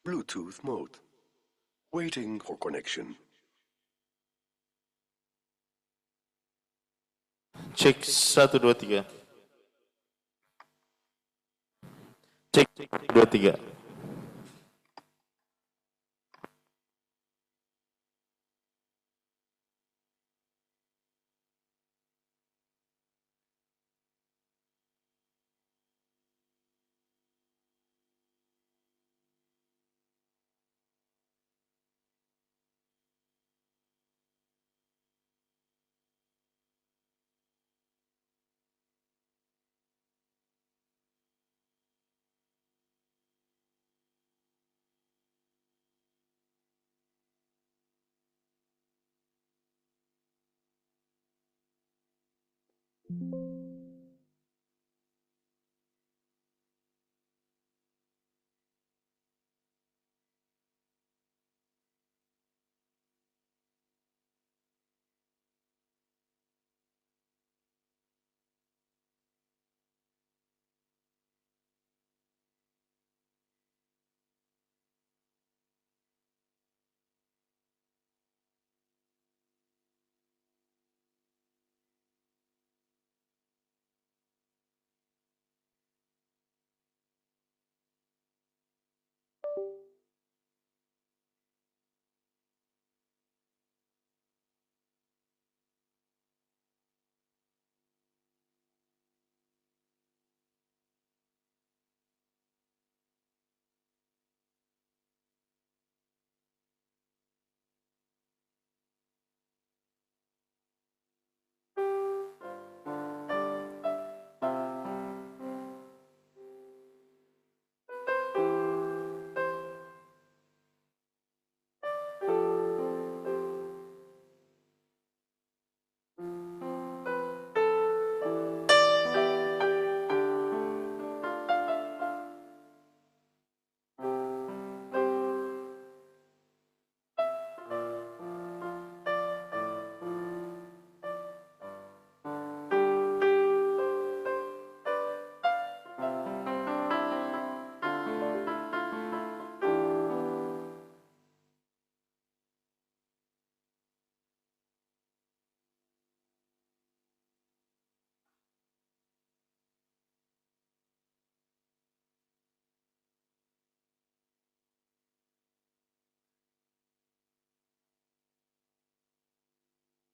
Bluetooth mode. Waiting for connection. Cek 1 2 3. Cek 2 3.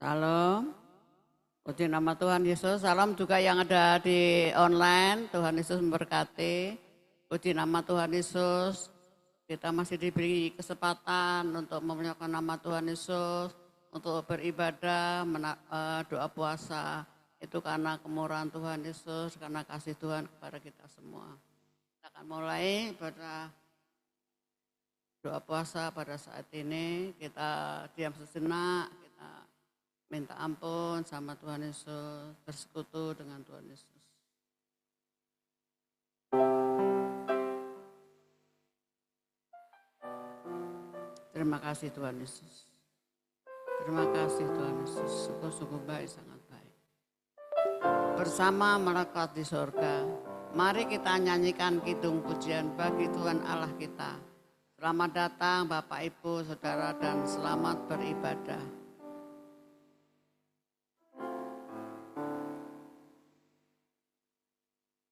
Salam, puji nama Tuhan Yesus. Salam juga yang ada di online. Tuhan Yesus memberkati. Puji nama Tuhan Yesus. Kita masih diberi kesempatan untuk memuliakan nama Tuhan Yesus, untuk beribadah, doa puasa. Itu karena kemurahan Tuhan Yesus, karena kasih Tuhan kepada kita semua. Kita akan mulai pada doa puasa pada saat ini. Kita diam sejenak. Minta ampun sama Tuhan Yesus, bersekutu dengan Tuhan Yesus. Terima kasih Tuhan Yesus. Terima kasih Tuhan Yesus, sungguh-sungguh baik, sangat baik. Bersama malaikat di sorga, mari kita nyanyikan kidung pujian bagi Tuhan Allah kita. Selamat datang Bapak Ibu, Saudara, dan selamat beribadah.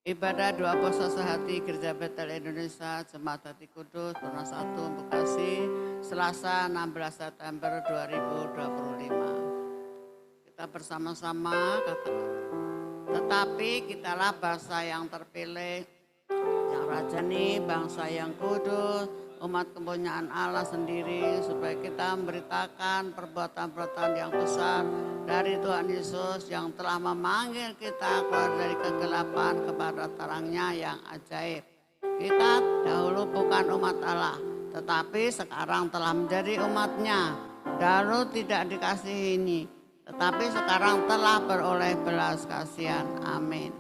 Ibadah doa puasa sehati Gereja Betel Indonesia, Jemaat Hati Kudus, Tunas 1, Bekasi, Selasa 16 September 2025. Kita bersama-sama katakan, tetapi kitalah bangsa yang terpilih, yang rajani, bangsa yang kudus, umat kepunyaan Allah sendiri, supaya kita memberitakan perbuatan-perbuatan yang besar dari Tuhan Yesus yang telah memanggil kita keluar dari kegelapan kepada terangnya yang ajaib. Kita dahulu bukan umat Allah, tetapi sekarang telah menjadi umatnya. Dahulu tidak dikasihi, tetapi sekarang telah beroleh belas kasihan. Amin.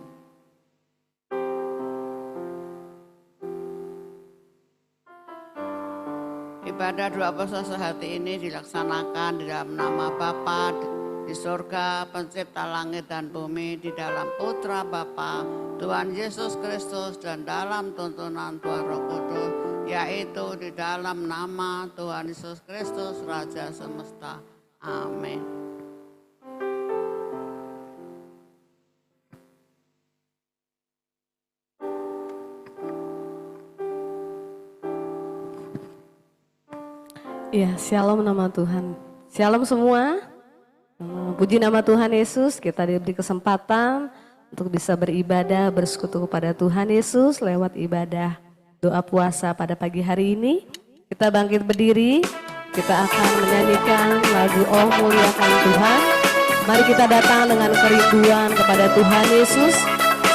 Ibadah doa puasa sehati ini dilaksanakan di dalam nama Bapa di surga, pencipta langit dan bumi, di dalam Putra Bapa, Tuhan Yesus Kristus, dan dalam tuntunan Tuhan Roh Kudus, yaitu di dalam nama Tuhan Yesus Kristus, Raja semesta. Amin. Ya, shalom nama Tuhan. Shalom semua. Puji nama Tuhan Yesus, kita diberi kesempatan untuk bisa beribadah, bersekutu kepada Tuhan Yesus lewat ibadah doa puasa pada pagi hari ini. Kita bangkit berdiri, kita akan menyanyikan lagu Oh Muliakan Tuhan. Mari kita datang dengan kerinduan kepada Tuhan Yesus,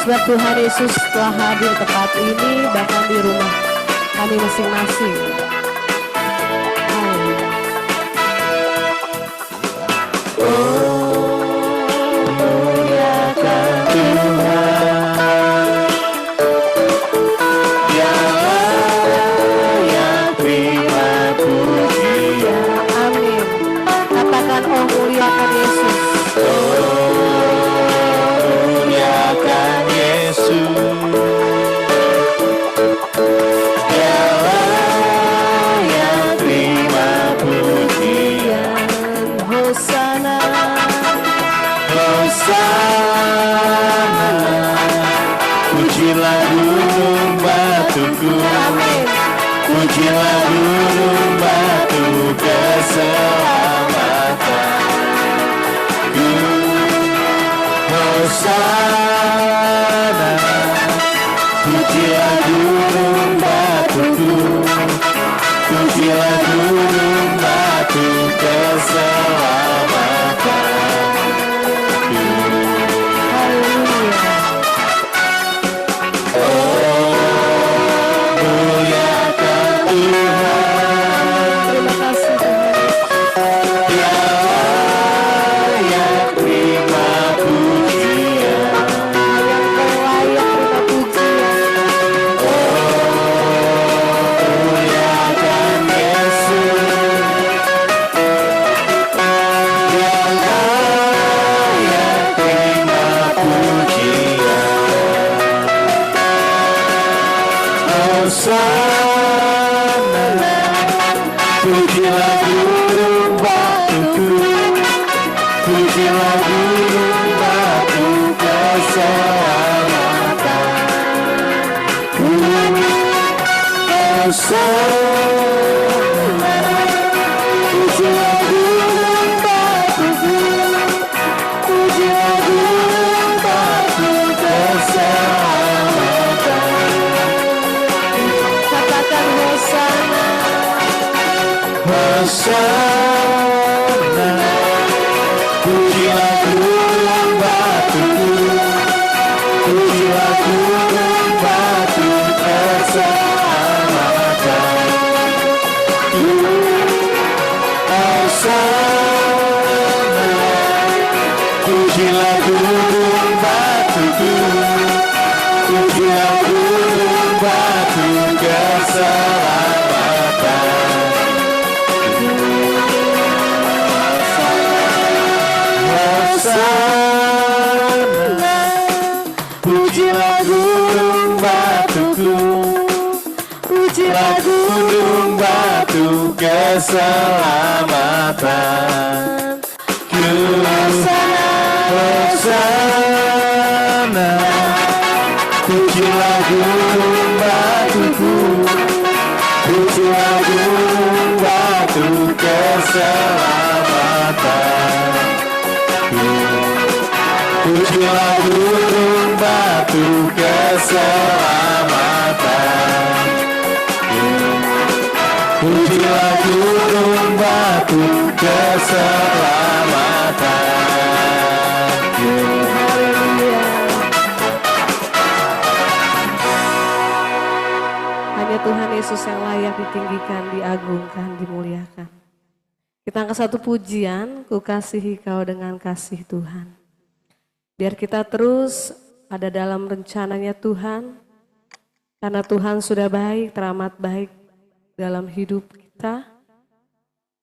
sebab Tuhan Yesus telah hadir tempat ini, bahkan di rumah kami masing-masing. Pujilah gunung batuku, pujilah gunung batu keselamatanku. Hosana, pujilah gunung batuku, pujilah gunung batu keselamatanku. Haleluya. Pujilah gunung batuku, pujilah gunung batu keselamatanku. Hosana, pujilah gunung batuku, pujilah gunung batu keselamatanku. Katakan Hosana. Hosana, pujilah gunung batuku, pujilah gunung batu keselamatanku. Hosana, pujilah gunung batuku, pujilah gunung batu keselamatanku. Hosana, pujilah gunung batuku, pujilah gunung batu keselamatanku. Hosana, pujilah gunung batuku, pujilah gunung batu keselamatanku. Pujilah gunung batu keselamatanku. Pujilah gunung batu keselamatanku. Hanya Tuhan Yesus yang layak ditinggikan, diagungkan, dimuliakan. Kita angkat satu pujian, ku kasihi kau dengan kasih Tuhan. Biar kita terus ada dalam rencananya Tuhan, karena Tuhan sudah baik, teramat baik dalam hidup kita.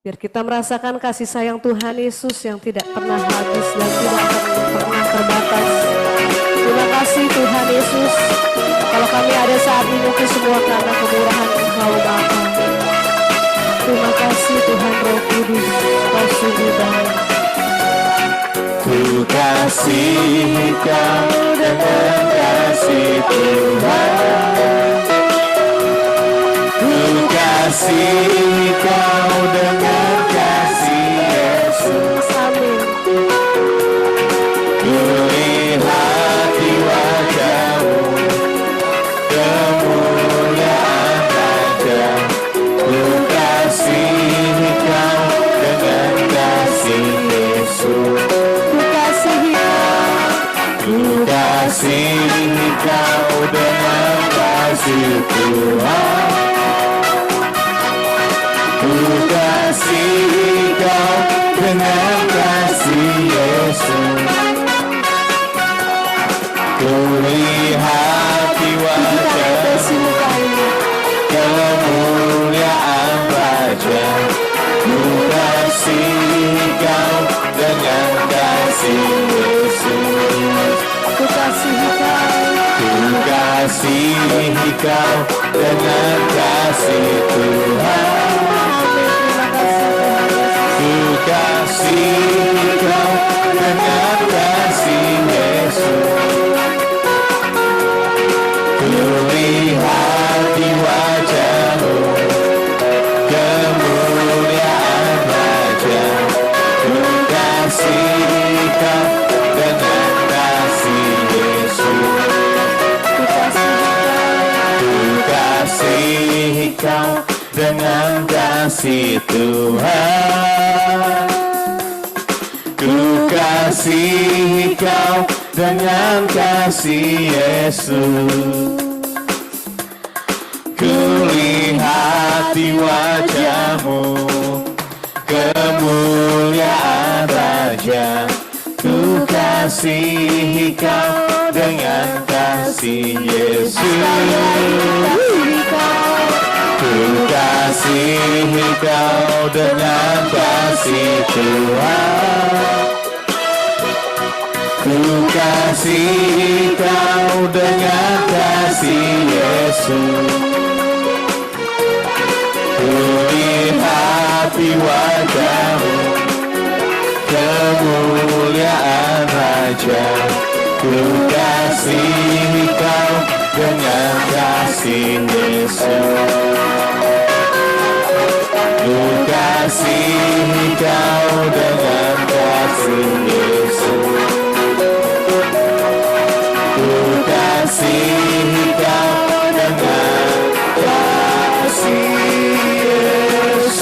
Biar kita merasakan kasih sayang Tuhan Yesus yang tidak pernah habis dan tidak pernah terbatas. Terima kasih Tuhan Yesus, kalau kami ada saat ini itu semua karena kemurahan Engkau Bapa. Terima kasih Tuhan Roh Kudus, Kau sungguh baik. Ku kasih Kau dengan kasih Tuhan. Ku kasih Kau dengan kasih Yesus. Amin. Ku lihat di wajah-Mu kemuliaan wajah. Ku kasih Kau dengan kasih Yesus. Ku kasih Ku kasih Kau dengan kasih Tuhan. Ku kasih Kau dengan kasih Yesus. Ku lihat di wajah-Mu kemuliaan wajah. Ku kasih Kau dengan kasih Yesus. Ku kasih Kau. Ku kasih Kau dengan kasih Tuhan. Ku kasih Kau dengan kasih Yesus. Ku lihat di wajah-Mu kemuliaan wajah. Ku kasih Kau dengan kasih Yesus. Ku kasih Kau dengan kasih Tuhan. Ku kasih Kau dengan kasih Yesus. Ku lihat di wajah-Mu kemuliaan wajah. Ku kasih Kau dengan kasih Yesus. Ku kasih Kau dengan kasih Tuhan. Ku kasih Kau dengan kasih Yesus. Ku lihat di wajah-Mu kemuliaan wajah. Ku kasih Kau dengan kasih Yesus. Ku kasih Kau dengan kasih Yesus. Ku kasih Kau dengan kasih Yesus.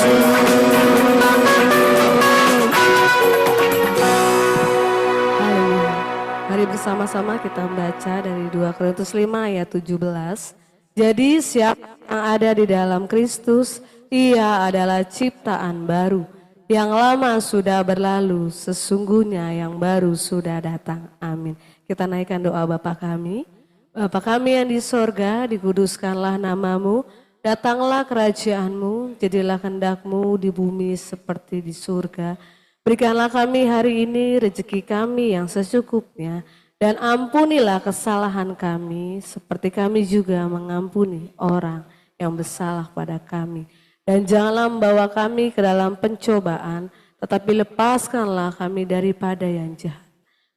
Haleluya. Mari bersama-sama kita membaca dari 2 Korintus 5 ayat 17. Jadi siapa yang ada di dalam Kristus, ia adalah ciptaan baru. Yang lama sudah berlalu, sesungguhnya yang baru sudah datang. Amin. Kita naikkan doa Bapa kami. Bapa kami yang di sorga, dikuduskanlah nama-Mu. Datanglah kerajaan-Mu, jadilah kehendak-Mu di bumi seperti di surga. Berikanlah kami hari ini rezeki kami yang secukupnya. Dan ampunilah kesalahan kami, seperti kami juga mengampuni orang yang bersalah pada kami. Dan janganlah membawa kami ke dalam pencobaan, tetapi lepaskanlah kami daripada yang jahat.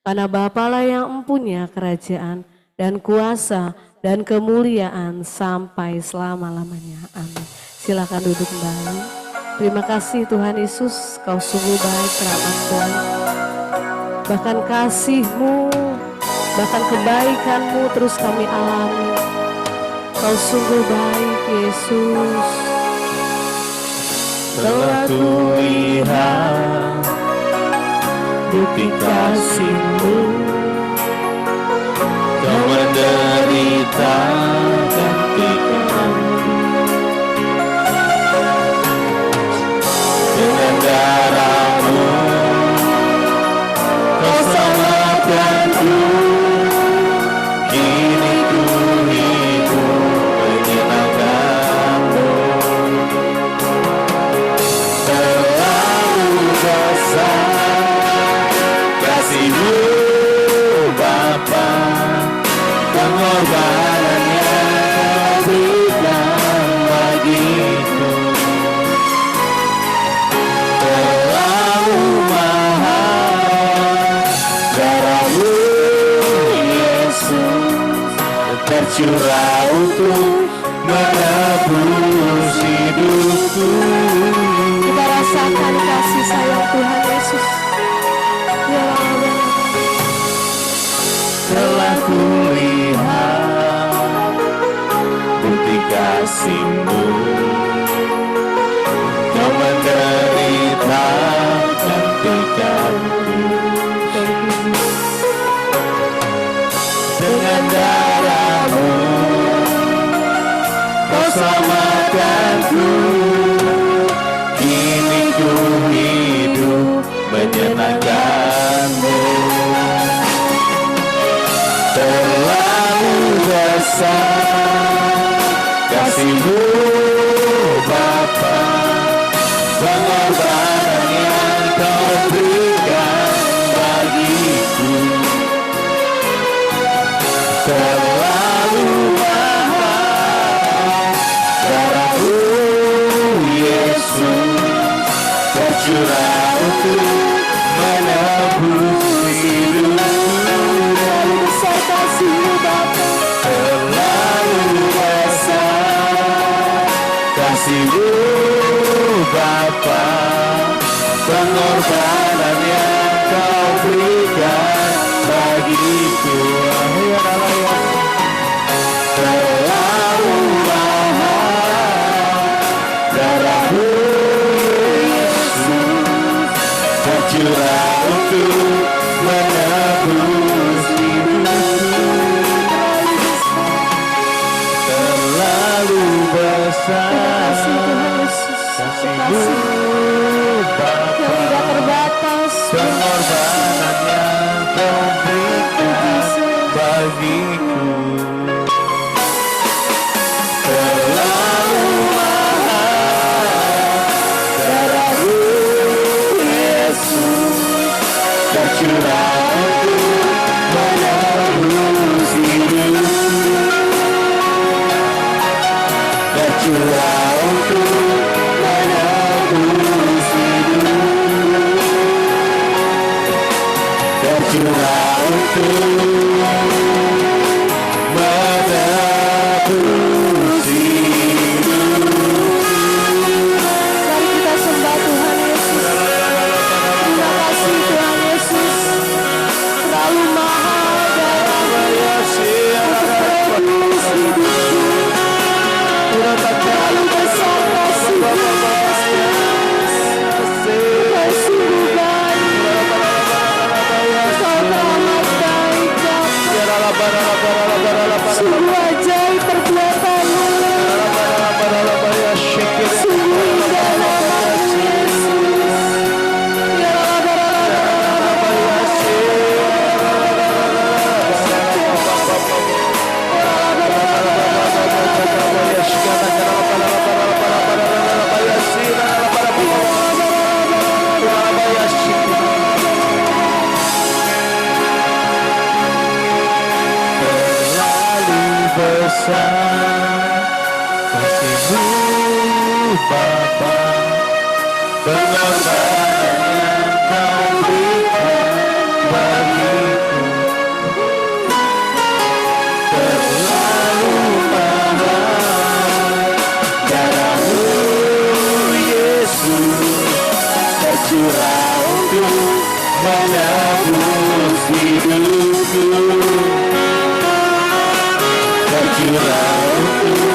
Karena Bapalah yang mempunyai kerajaan dan kuasa dan kemuliaan sampai selama-lamanya. Amin. Silakan duduk kembali. Terima kasih Tuhan Yesus, Kau sungguh baik, rahmat Tuhan. Bahkan kasih-Mu, bahkan kebaikan-Mu terus kami alami. Kau sungguh baik Yesus. Telah kulihat bukti kasih-Mu. Kau menderita gantikan dengan darah-Mu. Kau selamatkanku. Kini ku hidup menyenangkan-Mu. Terlalu besar kasih-Mu Bapa, pengorbanannya Kau beri. tercurah untuk menebus hidupku. Kita rasakan kasih sayang Tuhan Yesus. Ya Allah. Telah kulihat bukti kasih-Mu, Kau menderita gantikanku. Dengan darah-Mu Kau selamatkanku. Kini ku hidup menyenangkan-Mu. Terlalu besar kasih-Mu Bapa, pengorbanan yang Kau berikan bagiku. Terlalu mahal darah-Mu Yesus, tercurah untuk menebus hidupku. Besar kasih-Mu Bapa. Terlalu besar kasih-Mu Bapa, pengorbanan yang Kau berikan bagiku. Terlalu mahal darah-Mu Yesus, tercurah untuk menebus hidupku. Terlalu besar kasih-Mu Bapa, Yang tidak terbatas. pengorbanan yang Kau berikan bagiku. Terlalu mahal darah-Mu Yesus, tercurah untuk menebus hidupku. Tercurah untuk menebus hidupku. Tercurah untuk menebus hidupku. Mari kita sembah Tuhan Yesus. Terima kasih Tuhan Yesus. Terlalu mahal darah-Mu menebus hidupku. Terlalu besar kasih-Mu Yesus. Kau sungguh baik. Kau teramat baik Bapa. Sungguh ajaib perbuatan-Mu. Sungguh indah nama-Mu Yesus. Ya Terlalu besar kasih-Mu Bapa, pengorbanan yang Kau berikan bagiku. Terlalu mahal darah-Mu Yesus, tercurah untuk menebus hidupku. Tercurah untuk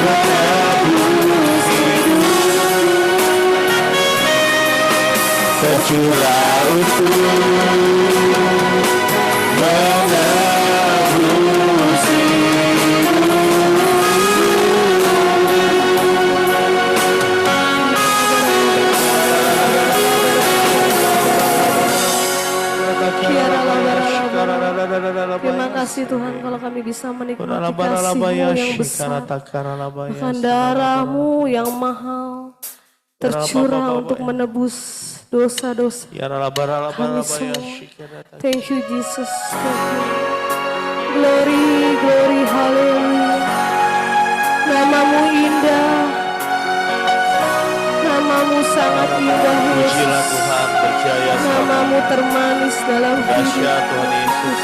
menebus hidupku. Tercurah untuk menebus hidupku. Terima kasih Tuhan kalau kami bisa menikmati kasih-Mu yang besar. Bahkan darah-Mu yang mahal tercurah untuk menebus dosa-dosa kami semua. Thank you Jesus. Thank you. Glory, glory, haleluya. Nama-Mu indah. Nama-Mu sangat indah Yesus. Pujilah Tuhan, percaya Nama-Mu termanis dalam hidup. Tuhan Yesus.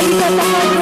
Mari katakan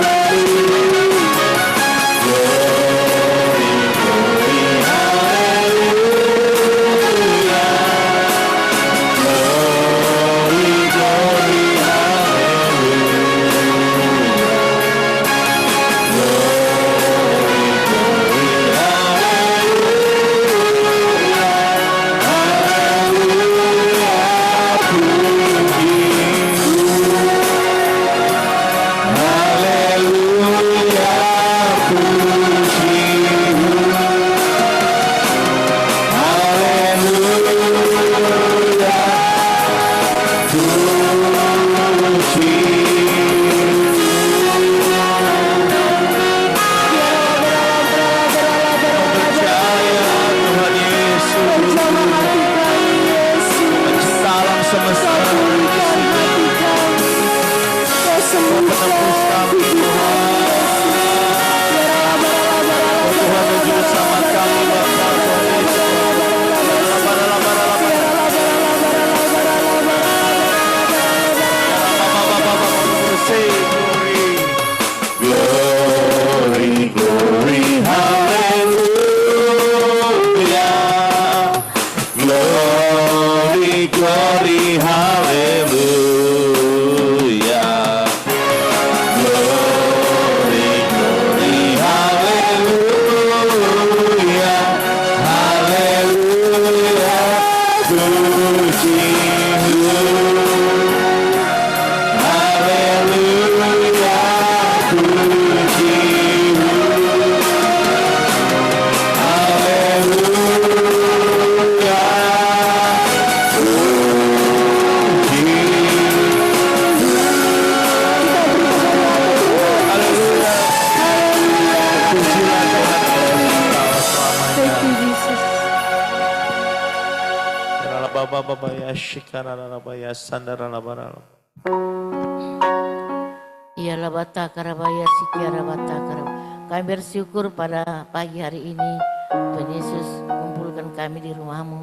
Ialah bata karabaya sikiara bata karab. Kami bersyukur pada pagi hari ini Tuhan Yesus kumpulkan kami di rumah-Mu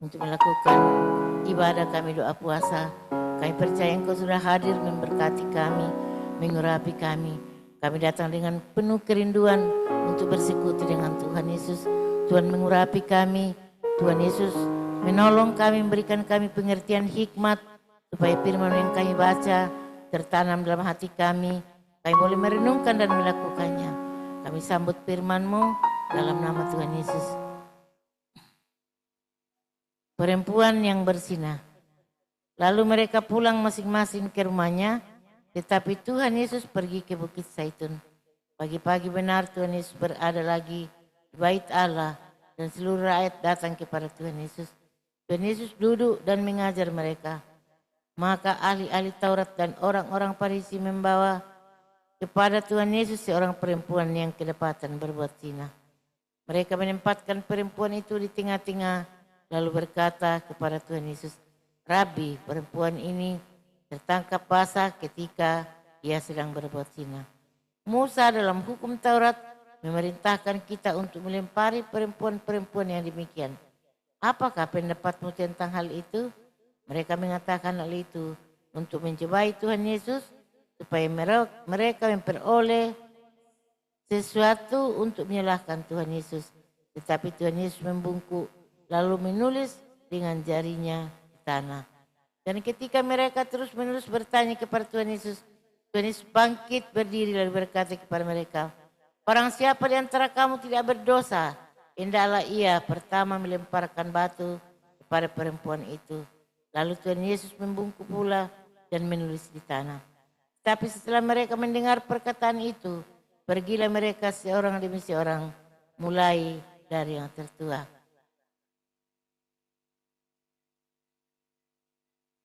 untuk melakukan ibadah kami, doa puasa. Kami percaya Engkau sudah hadir memberkati kami, mengurapi kami. Kami datang dengan penuh kerinduan untuk bersekutu dengan Tuhan Yesus. Tuhan mengurapi kami, Tuhan Yesus menolong kami, memberikan kami pengertian hikmat supaya firman yang kami baca tertanam dalam hati kami. Kami boleh merenungkan dan melakukannya. Kami sambut firman-Mu dalam nama Tuhan Yesus. Perempuan yang bersinah. Lalu mereka pulang masing-masing ke rumahnya, tetapi Tuhan Yesus pergi ke Bukit Zaitun. Pagi-pagi benar Tuhan Yesus berada lagi di bait Allah dan seluruh rakyat datang kepada Tuhan Yesus. Tuhan Yesus duduk dan mengajar mereka. Maka ahli-ahli Taurat dan orang-orang Farisi membawa kepada Tuhan Yesus seorang perempuan yang kedapatan berbuat zina. Mereka menempatkan perempuan itu di tengah-tengah lalu berkata kepada Tuhan Yesus, Rabi, perempuan ini tertangkap basah ketika ia sedang berbuat zina. Musa dalam hukum Taurat memerintahkan kita untuk melempari perempuan-perempuan yang demikian. Apakah pendapatmu tentang hal itu? Mereka mengatakan hal itu untuk mencobai Tuhan Yesus supaya mereka memperoleh sesuatu untuk menyalahkan Tuhan Yesus. Tetapi Tuhan Yesus membungkuk lalu menulis dengan jarinya di tanah. Dan ketika mereka terus-menerus bertanya kepada Tuhan Yesus bangkit berdiri lalu berkata kepada mereka, Barang siapa di antara kamu tidak berdosa, hendaklah ia pertama melemparkan batu kepada perempuan itu. Lalu Tuhan Yesus membungkuk pula dan menulis di tanah. Tapi setelah mereka mendengar perkataan itu, pergilah mereka seorang demi seorang, mulai dari yang tertua.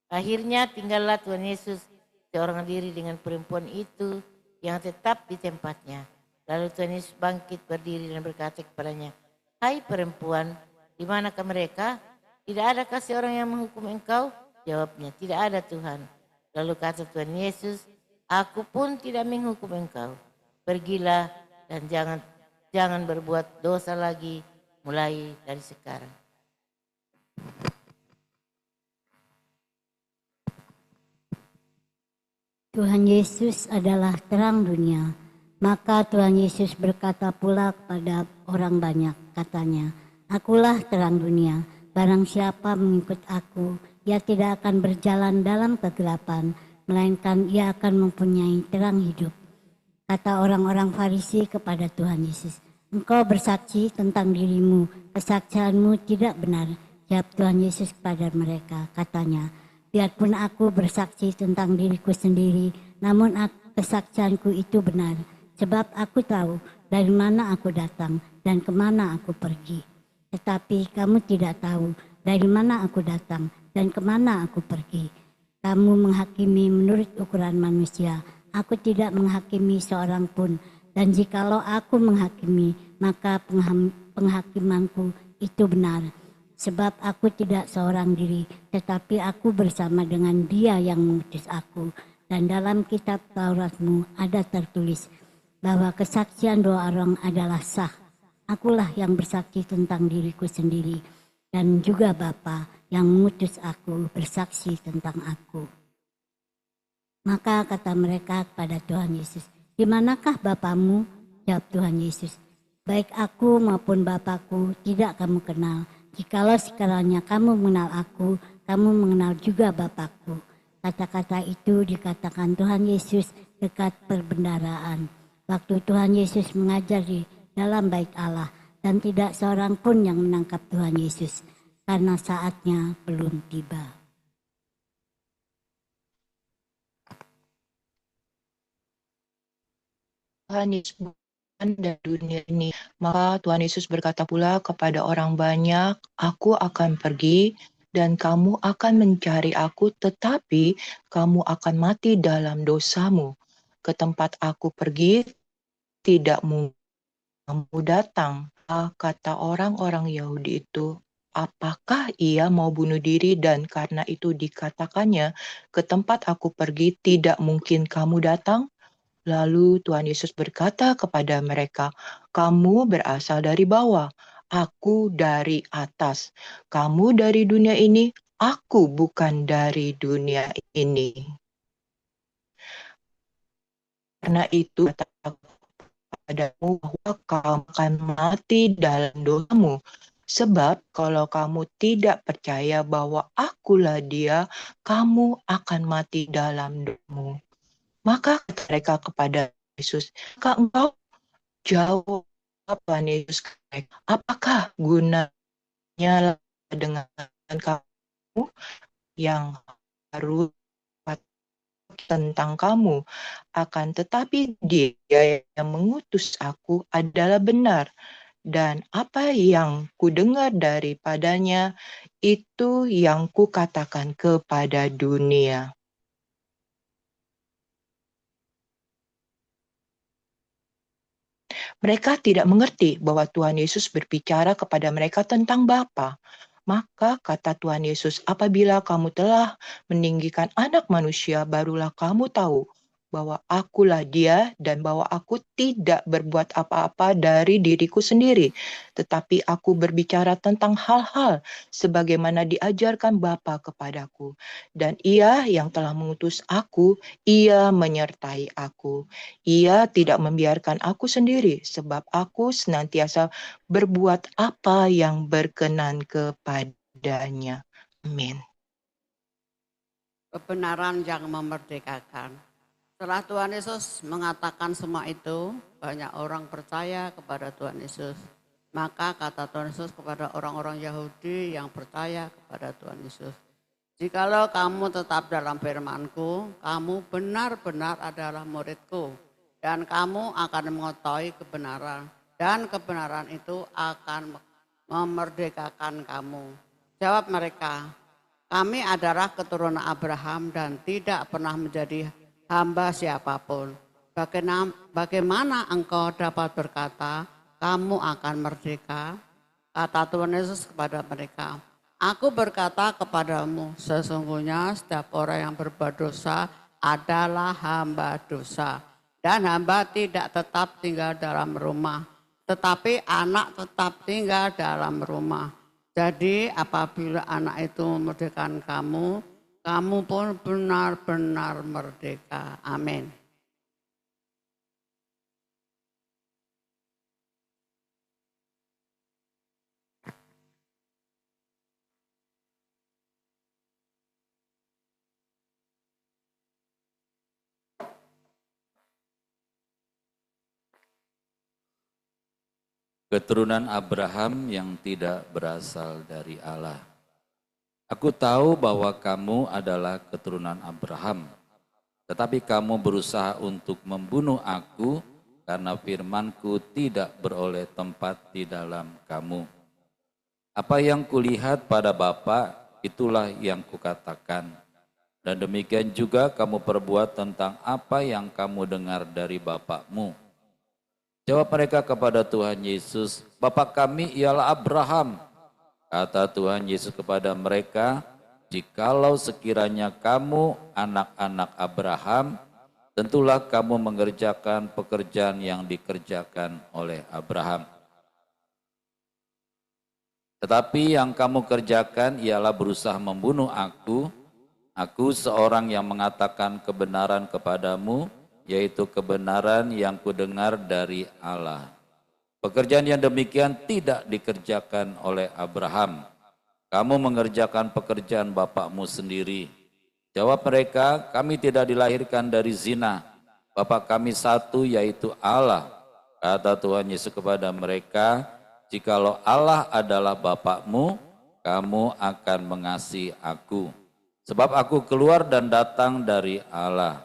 Akhirnya tinggallah Tuhan Yesus seorang diri dengan perempuan itu yang tetap di tempatnya. Lalu Tuhan Yesus bangkit berdiri dan berkata kepadanya, Hai perempuan, di manakah mereka? Tidak adakah seorang yang menghukum engkau? Jawabnya, tidak ada Tuhan. Lalu kata Tuhan Yesus, Aku pun tidak menghukum engkau. Pergilah dan jangan berbuat dosa lagi mulai dari sekarang. Tuhan Yesus adalah terang dunia. Maka Tuhan Yesus berkata pula kepada orang banyak, katanya, "Akulah terang dunia, barang siapa mengikut aku, ia tidak akan berjalan dalam kegelapan, melainkan ia akan mempunyai terang hidup." Kata orang-orang Farisi kepada Tuhan Yesus, "Engkau bersaksi tentang dirimu, kesaksianmu tidak benar." Jawab Tuhan Yesus kepada mereka, katanya, "Biarpun aku bersaksi tentang diriku sendiri, namun kesaksianku itu benar. Sebab aku tahu dari mana aku datang dan kemana aku pergi. Tetapi kamu tidak tahu dari mana aku datang dan kemana aku pergi. Kamu menghakimi menurut ukuran manusia. Aku tidak menghakimi seorang pun. Dan jikalau aku menghakimi, maka penghakimanku itu benar. Sebab aku tidak seorang diri, tetapi aku bersama dengan Dia yang mengutus aku. Dan dalam kitab Tauratmu ada tertulis bahwa kesaksian dua orang adalah sah. Akulah yang bersaksi tentang diriku sendiri, dan juga Bapa yang mengutus aku bersaksi tentang aku." Maka kata mereka kepada Tuhan Yesus, "Di manakah Bapamu?" Jawab Tuhan Yesus, "Baik aku maupun Bapakku tidak kamu kenal. Jikalau sekiranya kamu mengenal aku, kamu mengenal juga Bapakku." Kata-kata itu dikatakan Tuhan Yesus dekat perbendaharaan. Waktu Tuhan Yesus mengajar di dalam bait Allah, dan tidak seorang pun yang menangkap Tuhan Yesus, karena saatnya belum tiba. Tuhan Yesus bukan dari dunia ini. Maka Tuhan Yesus berkata pula kepada orang banyak, "Aku akan pergi dan kamu akan mencari aku, tetapi kamu akan mati dalam dosamu. Ke tempat aku pergi, tidak mungkin kamu datang." Kata orang-orang Yahudi itu, "Apakah ia mau bunuh diri?" Dan karena itu dikatakannya, "Ke tempat aku pergi, tidak mungkin kamu datang." Lalu Tuhan Yesus berkata kepada mereka, "Kamu berasal dari bawah, aku dari atas. Kamu dari dunia ini, aku bukan dari dunia ini. Karena itu kataku kepadamu bahwa kamu akan mati dalam dosamu. Sebab kalau kamu tidak percaya bahwa akulah Dia, kamu akan mati dalam dosamu." Maka kata mereka kepada Yesus, "Maka engkau?" Jawab Tuhan Yesus, "Apakah gunanya dengan kamu yang harus tentang kamu? Akan tetapi Dia yang mengutus aku adalah benar, dan apa yang kudengar daripadanya itu yang kukatakan kepada dunia." Mereka tidak mengerti bahwa Tuhan Yesus berbicara kepada mereka tentang Bapa. Maka kata Tuhan Yesus, "Apabila kamu telah meninggikan Anak Manusia, barulah kamu tahu bahwa akulah Dia dan bahwa aku tidak berbuat apa-apa dari diriku sendiri, tetapi aku berbicara tentang hal-hal sebagaimana diajarkan Bapa kepadaku. Dan Ia yang telah mengutus aku, Ia menyertai aku. Ia tidak membiarkan aku sendiri, sebab aku senantiasa berbuat apa yang berkenan kepadanya." Amin. Kebenaran yang memerdekakan. Setelah Tuhan Yesus mengatakan semua itu, banyak orang percaya kepada Tuhan Yesus. Maka kata Tuhan Yesus kepada orang-orang Yahudi yang percaya kepada Tuhan Yesus, "Jikalau kamu tetap dalam firman-Ku, kamu benar-benar adalah murid-Ku, dan kamu akan mengetahui kebenaran, dan kebenaran itu akan memerdekakan kamu." Jawab mereka, "Kami adalah keturunan Abraham dan tidak pernah menjadi hamba siapapun. Bagaimana engkau dapat berkata, kamu akan merdeka?" Kata Tuhan Yesus kepada mereka, "Aku berkata kepadamu, sesungguhnya setiap orang yang berbuat dosa adalah hamba dosa. Dan hamba tidak tetap tinggal dalam rumah, tetapi anak tetap tinggal dalam rumah. Jadi apabila anak itu memerdekakan kamu, kamu pun benar-benar merdeka. Amin. Keturunan Abraham yang tidak berasal dari Allah. Aku tahu bahwa kamu adalah keturunan Abraham, tetapi kamu berusaha untuk membunuh aku karena firmanku tidak beroleh tempat di dalam kamu. Apa yang kulihat pada Bapa, itulah yang kukatakan. Dan demikian juga kamu perbuat tentang apa yang kamu dengar dari bapakmu. Jawab mereka kepada Tuhan Yesus, Bapa kami ialah Abraham. Kata Tuhan Yesus kepada mereka, jikalau sekiranya kamu anak-anak Abraham, tentulah kamu mengerjakan pekerjaan yang dikerjakan oleh Abraham. Tetapi yang kamu kerjakan ialah berusaha membunuh aku seorang yang mengatakan kebenaran kepadamu, yaitu kebenaran yang kudengar dari Allah. Pekerjaan yang demikian tidak dikerjakan oleh Abraham. Kamu mengerjakan pekerjaan bapakmu sendiri. Jawab mereka, kami tidak dilahirkan dari zina. Bapak kami satu, yaitu Allah. Kata Tuhan Yesus kepada mereka, jikalau Allah adalah bapakmu, kamu akan mengasihi aku. Sebab aku keluar dan datang dari Allah.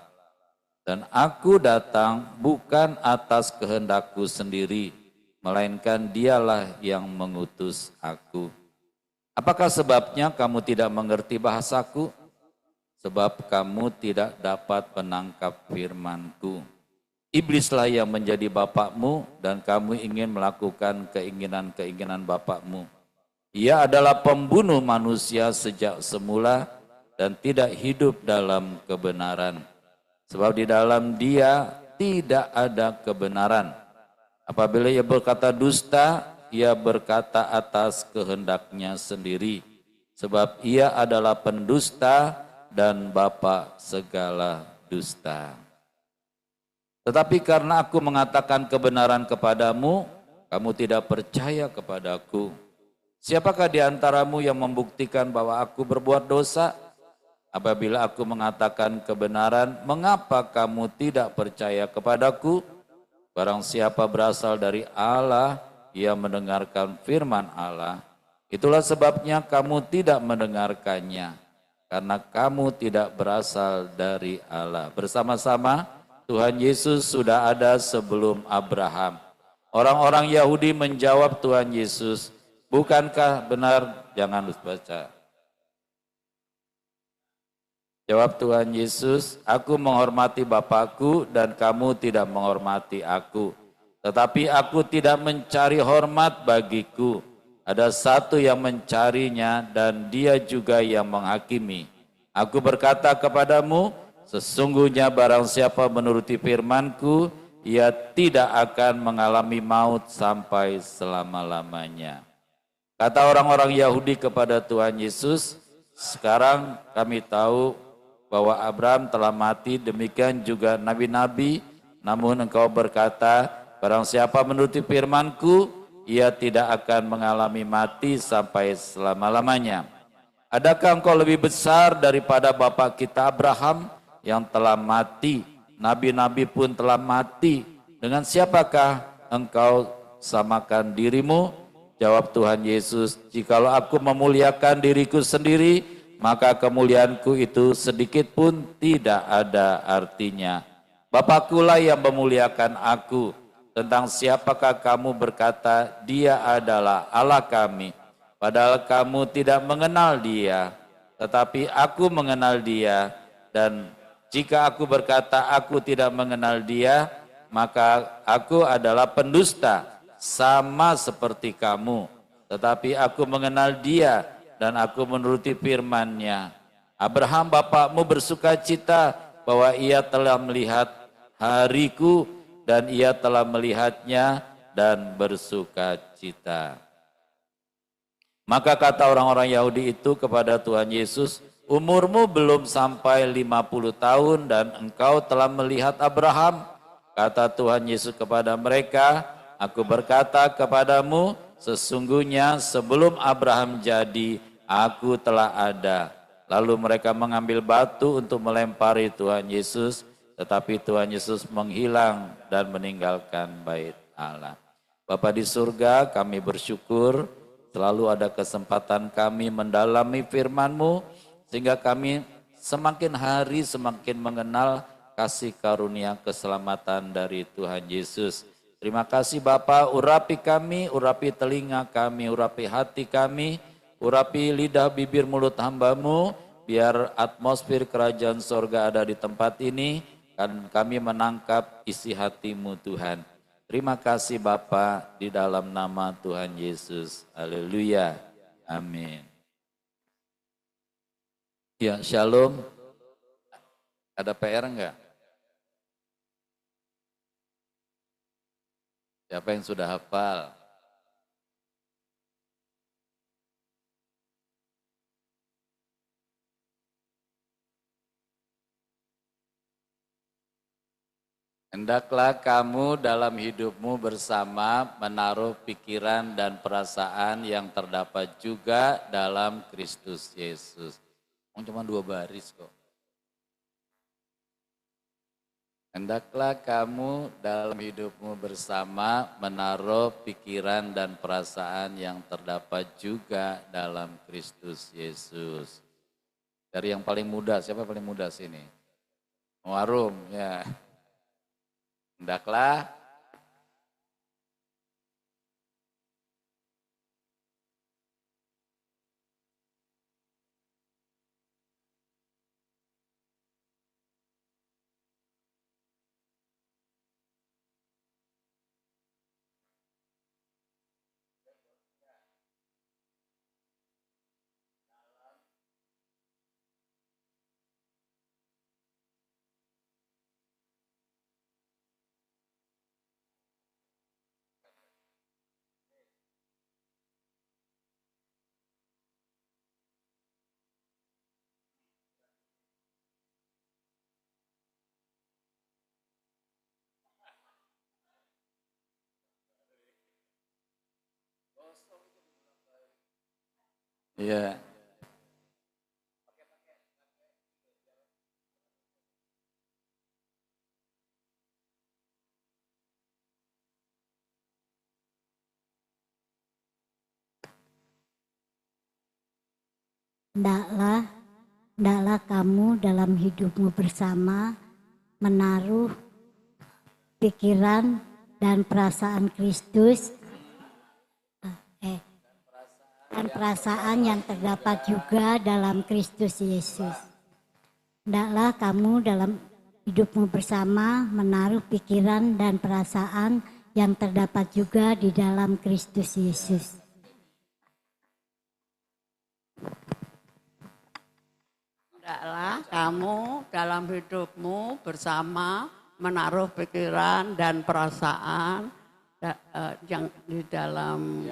Dan aku datang bukan atas kehendakku sendiri, melainkan dialah yang mengutus aku. Apakah sebabnya kamu tidak mengerti bahasaku? Sebab kamu tidak dapat menangkap firmanku. Iblislah yang menjadi bapakmu dan kamu ingin melakukan keinginan-keinginan bapakmu. Ia adalah pembunuh manusia sejak semula dan tidak hidup dalam kebenaran. Sebab di dalam dia tidak ada kebenaran. Apabila ia berkata dusta, ia berkata atas kehendaknya sendiri. Sebab ia adalah pendusta dan bapa segala dusta. Tetapi karena aku mengatakan kebenaran kepadamu, kamu tidak percaya kepadaku. Siapakah di antaramu yang membuktikan bahwa aku berbuat dosa? Apabila aku mengatakan kebenaran, mengapa kamu tidak percaya kepadaku? Barang siapa berasal dari Allah, ia mendengarkan firman Allah. Itulah sebabnya kamu tidak mendengarkannya, karena kamu tidak berasal dari Allah. Bersama-sama, Tuhan Yesus sudah ada sebelum Abraham. Orang-orang Yahudi menjawab Tuhan Yesus, bukankah benar? Jangan baca. Jawab Tuhan Yesus, aku menghormati Bapakku dan kamu tidak menghormati aku. Tetapi aku tidak mencari hormat bagiku. Ada satu yang mencarinya dan dia juga yang menghakimi. Aku berkata kepadamu, sesungguhnya barang siapa menuruti firmanku, ia tidak akan mengalami maut sampai selama-lamanya. Kata orang-orang Yahudi kepada Tuhan Yesus, sekarang kami tahu bahwa Abraham telah mati, demikian juga nabi-nabi, namun engkau berkata, barang siapa menuruti firmanku, ia tidak akan mengalami mati sampai selama-lamanya. Adakah engkau lebih besar daripada bapa kita Abraham yang telah mati? Nabi-nabi pun telah mati. Dengan siapakah engkau samakan dirimu? Jawab Tuhan Yesus, jikalau aku memuliakan diriku sendiri, maka kemuliaanku itu sedikit pun tidak ada artinya. Bapakkulah yang memuliakan aku. Tentang siapakah kamu berkata, dia adalah Allah kami. Padahal kamu tidak mengenal dia, tetapi aku mengenal dia. Dan jika aku berkata aku tidak mengenal dia, maka aku adalah pendusta, sama seperti kamu. Tetapi aku mengenal dia, dan aku menuruti firman-Nya. Abraham bapakmu bersuka cita bahwa ia telah melihat hariku dan ia telah melihatnya dan bersuka cita. Maka kata orang-orang Yahudi itu kepada Tuhan Yesus, umurmu belum sampai 50 tahun dan engkau telah melihat Abraham. Kata Tuhan Yesus kepada mereka, aku berkata kepadamu, sesungguhnya sebelum Abraham jadi, aku telah ada. Lalu mereka mengambil batu untuk melempari Tuhan Yesus, tetapi Tuhan Yesus menghilang dan meninggalkan bait Allah. Bapa di surga, kami bersyukur selalu ada kesempatan kami mendalami firman-Mu, sehingga kami semakin hari semakin mengenal kasih karunia keselamatan dari Tuhan Yesus. Terima kasih Bapa, urapi kami, urapi telinga kami, urapi hati kami, urapi lidah bibir mulut hamba-Mu, biar atmosfer kerajaan sorga ada di tempat ini, dan kami menangkap isi hati-Mu Tuhan. Terima kasih Bapa, di dalam nama Tuhan Yesus. Haleluya. Amin. Ya, shalom. Ada PR enggak? Siapa yang sudah hafal? Hendaklah kamu dalam hidupmu bersama menaruh pikiran dan perasaan yang terdapat juga dalam Kristus Yesus. Cuma 2 baris kok. Hendaklah kamu dalam hidupmu bersama menaruh pikiran dan perasaan yang terdapat juga dalam Kristus Yesus. Dari yang paling muda, siapa paling muda sini? Warum, ya. Hendaklah ya. Hendaklah kamu dalam hidupmu bersama menaruh pikiran dan perasaan Kristus dan perasaan yang terdapat juga dalam Kristus Yesus. Hendaklah kamu dalam hidupmu bersama menaruh pikiran dan perasaan yang terdapat juga di dalam Kristus Yesus. Hendaklah kamu dalam hidupmu bersama menaruh pikiran dan perasaan yang di dalam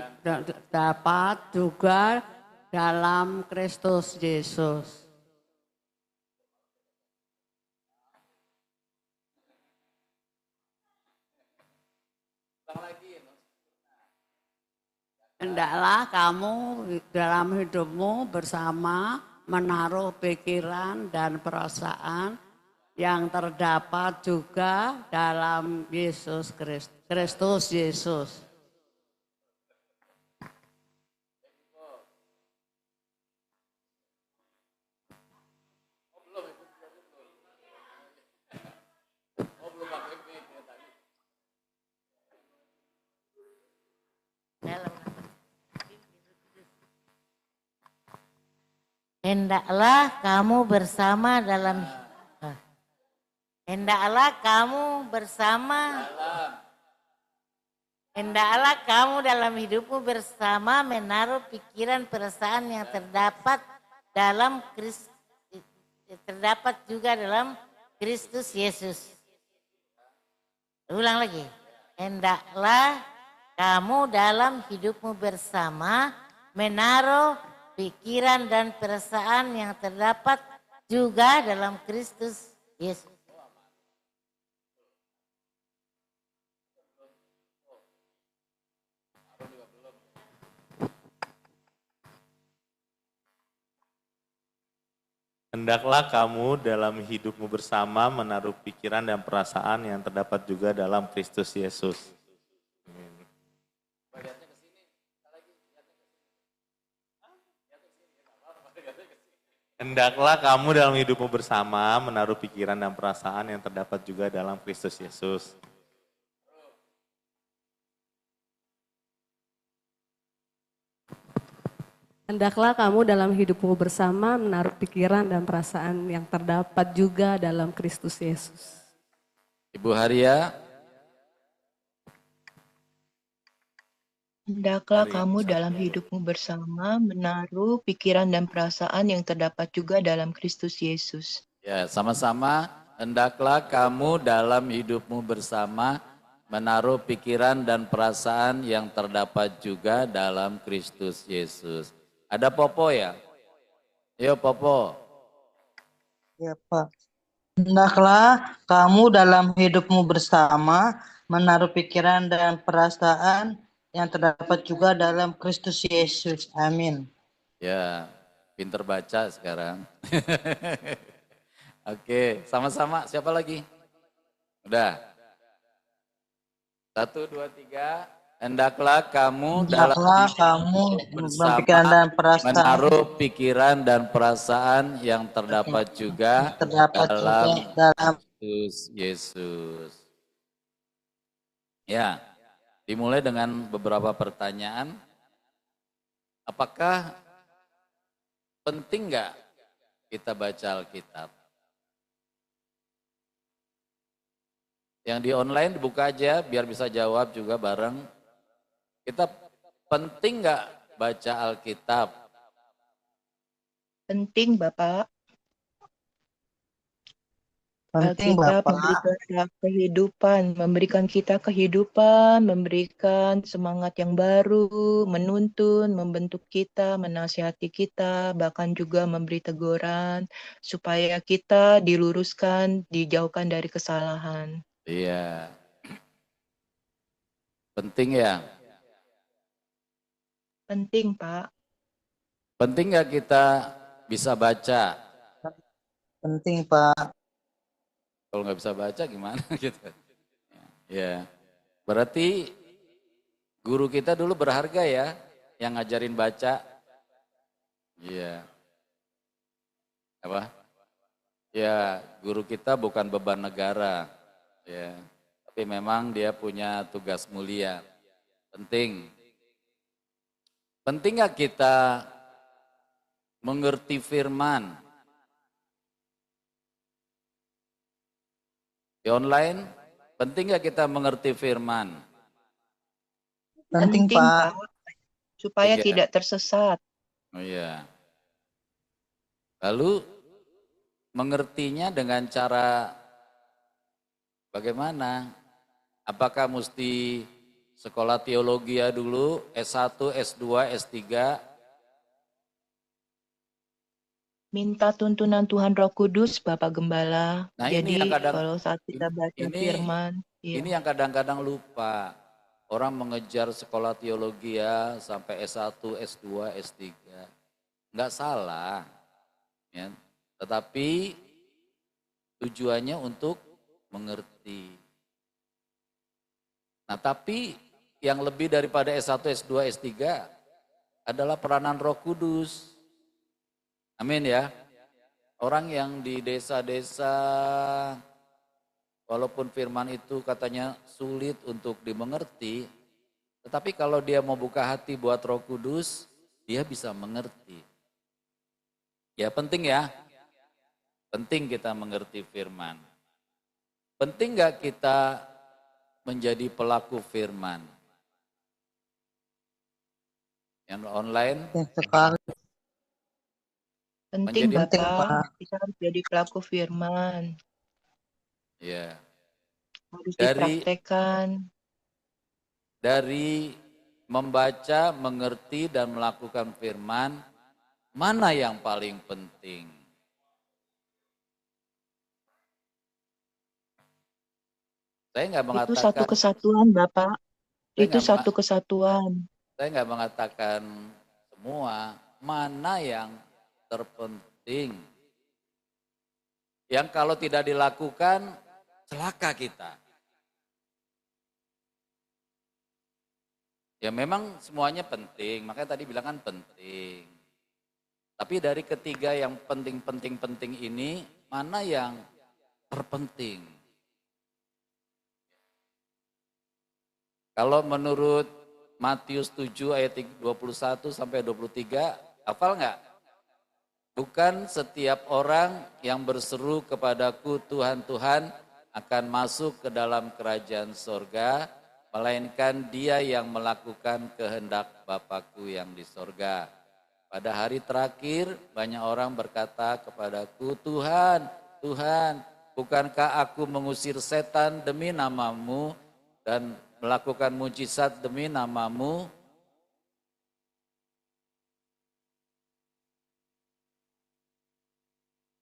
dapat juga dalam Kristus Yesus. Hendaklah kamu dalam hidupmu bersama menaruh pikiran dan perasaan yang terdapat juga dalam Yesus Kristus Yesus. Hendaklah kamu bersama dalam Hendaklah kamu dalam hidupmu bersama menaruh pikiran perasaan yang terdapat juga dalam Kristus Yesus. Ulang lagi. Hendaklah kamu dalam hidupmu bersama menaruh pikiran dan perasaan yang terdapat juga dalam Kristus Yesus. Hendaklah kamu dalam hidupmu bersama menaruh pikiran dan perasaan yang terdapat juga dalam Kristus Yesus. Hendaklah kamu dalam hidupmu bersama menaruh pikiran dan perasaan yang terdapat juga dalam Kristus Yesus. Hendaklah kamu dalam hidupmu bersama menaruh pikiran dan perasaan yang terdapat juga dalam Kristus Yesus. Ibu Haria. Hendaklah kamu dalam hidupmu bersama menaruh pikiran dan perasaan yang terdapat juga dalam Kristus Yesus. Ya, sama-sama. Hendaklah kamu dalam hidupmu bersama menaruh pikiran dan perasaan yang terdapat juga dalam Kristus Yesus. Ada Popo ya? Yo Popo. Ya Pak. Hendaklah kamu dalam hidupmu bersama menaruh pikiran dan perasaan yang terdapat juga dalam Kristus Yesus. Amin. Ya, pinter baca sekarang. Oke, sama-sama. Siapa lagi? Udah. 1, 2, 3. Hendaklah kamu dalam pikiran dan perasaan menaruh pikiran dan perasaan yang terdapat juga dalam Kristus Yesus. Ya, dimulai dengan beberapa pertanyaan. Apakah penting nggak kita baca Alkitab? Yang di online dibuka aja biar bisa jawab juga bareng. Kita penting nggak baca Alkitab? Penting Bapak. penting Alkitab Bapak. memberikan kita kehidupan, memberikan semangat yang baru, menuntun, membentuk kita, menasihati kita, bahkan juga memberi teguran supaya kita diluruskan, dijauhkan dari kesalahan. Iya. Penting ya? Penting, Pak. Penting nggak kita bisa baca? Penting Pak. Kalau nggak bisa baca gimana gitu? Ya, berarti guru kita dulu berharga ya, yang ngajarin baca. Iya. Apa? Ya, guru kita bukan beban negara, ya. Tapi memang dia punya tugas mulia. Penting. Penting nggak kita mengerti firman? Di online, penting nggak kita mengerti firman? Penting Pak. Supaya Iya. tidak tersesat. Oh iya. Lalu mengertinya dengan cara bagaimana? Apakah mesti sekolah teologi dulu, S1, S2, S3? Minta tuntunan Tuhan Roh Kudus, Bapak Gembala. Nah, Jadi ini yang kadang, kalau saat kita baca firman. Ini yang kadang-kadang lupa. Orang mengejar sekolah teologi sampai S1, S2, S3. Enggak salah. Ya. Tetapi tujuannya untuk mengerti. Nah, tapi yang lebih daripada S1, S2, S3 adalah peranan Roh Kudus. Amin ya. Orang yang di desa-desa, walaupun firman itu katanya sulit untuk dimengerti, tetapi kalau dia mau buka hati buat Roh Kudus, dia bisa mengerti. Ya penting ya, penting kita mengerti firman. Penting gak kita menjadi pelaku firman? Yang online? Sekali. Penting Menjadi- Bapak, kita harus jadi pelaku firman. Ya. Harus Dari- dipraktekkan. Dari membaca, mengerti, dan melakukan firman, Mana yang paling penting? Saya nggak Itu mengatakan satu kesatuan, Bapak. Saya Itu nggak satu kesatuan. saya nggak mengatakan semua, mana yang terpenting. Yang kalau tidak dilakukan, celaka kita. Ya memang semuanya penting, makanya tadi bilang kan penting. Tapi dari ketiga yang penting ini, mana yang terpenting? Kalau menurut Matius 7 ayat 21 sampai 23, hafal nggak? Bukan setiap orang yang berseru kepadaku Tuhan, Tuhan akan masuk ke dalam kerajaan sorga, melainkan dia yang melakukan kehendak Bapakku yang di sorga. Pada hari terakhir banyak orang berkata kepadaku, Tuhan, Tuhan, bukankah aku mengusir setan demi namamu dan melakukan mujizat demi namamu?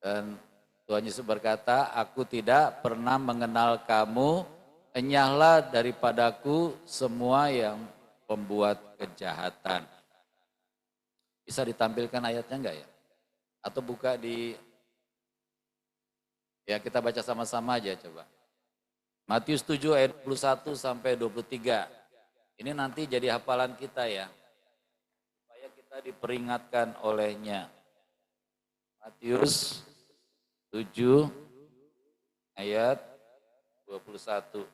Dan Tuhan Yesus berkata, aku tidak pernah mengenal kamu, enyahlah daripadaku semua yang pembuat kejahatan. Bisa ditampilkan ayatnya enggak ya? Atau buka ya kita baca sama-sama aja coba. Matius 7 ayat 21 sampai 23. Ini nanti jadi hafalan kita ya. Supaya kita diperingatkan olehnya. Matius 7 ayat 21.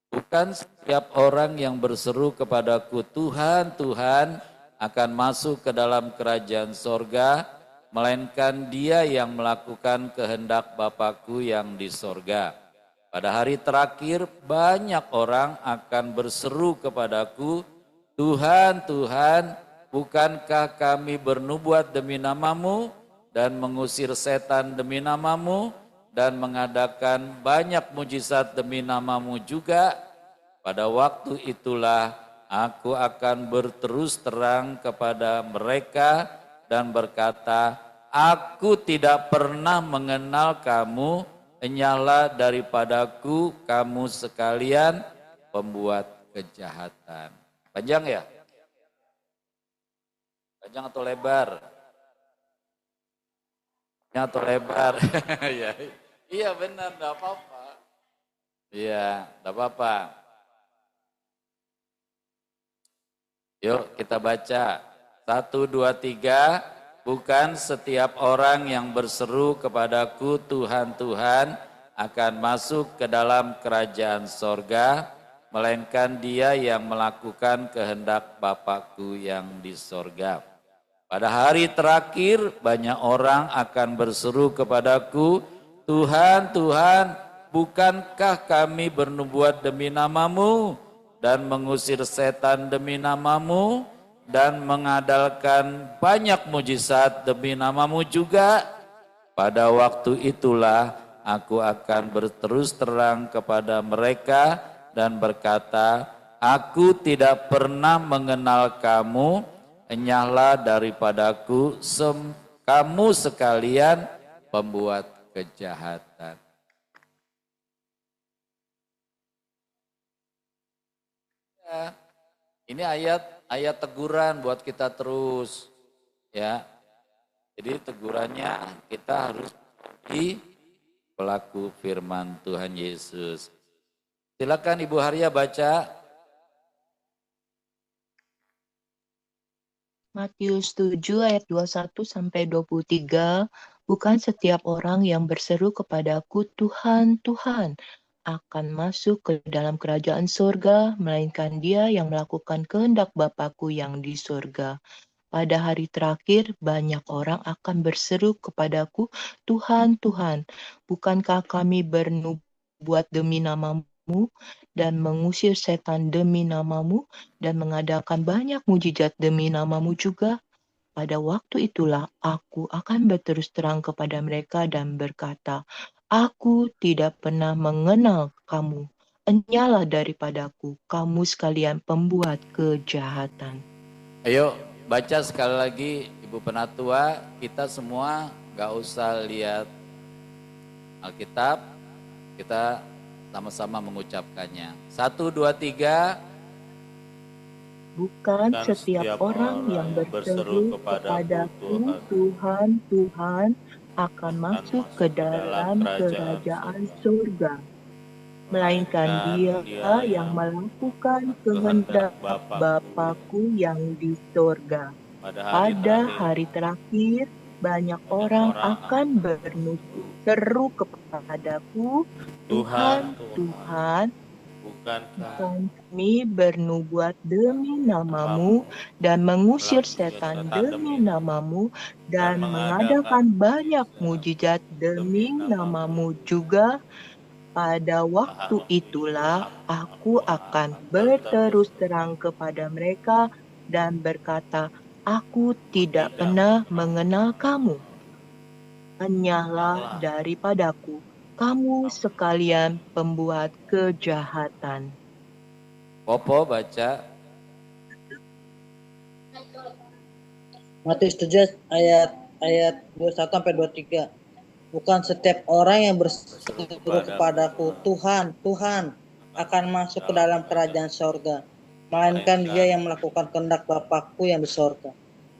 Bukan setiap orang yang berseru kepadaku Tuhan, Tuhan akan masuk ke dalam kerajaan sorga, melainkan dia yang melakukan kehendak Bapakku yang di sorga. Pada hari terakhir banyak orang akan berseru kepadaku, Tuhan, Tuhan, bukankah kami bernubuat demi namamu dan mengusir setan demi namamu dan mengadakan banyak mujizat demi namamu juga? Pada waktu itulah aku akan berterus terang kepada mereka dan berkata, aku tidak pernah mengenal kamu, enyahlah daripadaku kamu sekalian pembuat kejahatan. Panjang ya? Panjang atau lebar? Panjang atau lebar? Ya. Iya benar, enggak apa-apa. Iya, enggak apa-apa. Yuk kita baca. 1, 2, 3. Bukan setiap orang yang berseru kepadaku Tuhan, Tuhan akan masuk ke dalam kerajaan sorga, melainkan dia yang melakukan kehendak Bapakku yang di sorga. Pada hari terakhir banyak orang akan berseru kepadaku, Tuhan, Tuhan, bukankah kami bernubuat demi namamu dan mengusir setan demi namamu dan mengadakan banyak mujizat demi namamu juga? Pada waktu itulah aku akan berterus terang kepada mereka dan berkata, aku tidak pernah mengenal kamu, enyahlah daripadaku kamu sekalian pembuat kejahatan. Ya, ini ayat teguran buat kita terus, ya. Jadi tegurannya kita harus menjadi pelaku firman Tuhan Yesus. Silakan Ibu Haria baca. Matius 7 ayat 21 sampai 23. Bukan setiap orang yang berseru kepadaku Tuhan, Tuhan akan masuk ke dalam kerajaan surga, melainkan dia yang melakukan kehendak Bapakku yang di surga. Pada hari terakhir banyak orang akan berseru kepadaku, Tuhan, Tuhan, bukankah kami bernubuat demi namamu dan mengusir setan demi namamu dan mengadakan banyak mujizat demi namamu juga? Pada waktu itulah aku akan berterus terang kepada mereka dan berkata, aku tidak pernah mengenal kamu. Enyahlah daripadaku, kamu sekalian pembuat kejahatan. Ayo baca sekali lagi Ibu Ibu Penatua, kita semua gak usah lihat Alkitab, kita sama-sama mengucapkannya. 1, 2, 3. Bukan setiap orang yang berseru kepadaku, Tuhan, Tuhan, akan masuk ke dalam kerajaan surga, melainkan dia yang melakukan kehendak Bapakku yang di surga. Pada hari terakhir, banyak orang akan berseru kepadaku, Tuhan, Tuhan, bukan kami bernubuat demi namamu dan mengusir setan demi namamu dan mengadakan banyak mujizat demi namamu juga. Pada waktu itulah aku akan berterus terang kepada mereka dan berkata, aku tidak pernah mengenal kamu. Hanyalah daripadaku, kamu sekalian pembuat kejahatan. Popo baca. Matius 7 ayat 21 sampai 23. Bukan setiap orang yang berseru kepadaku, Tuhan, Tuhan, akan masuk ke dalam kerajaan sorga, melainkan dia yang melakukan kehendak Bapakku yang di sorga.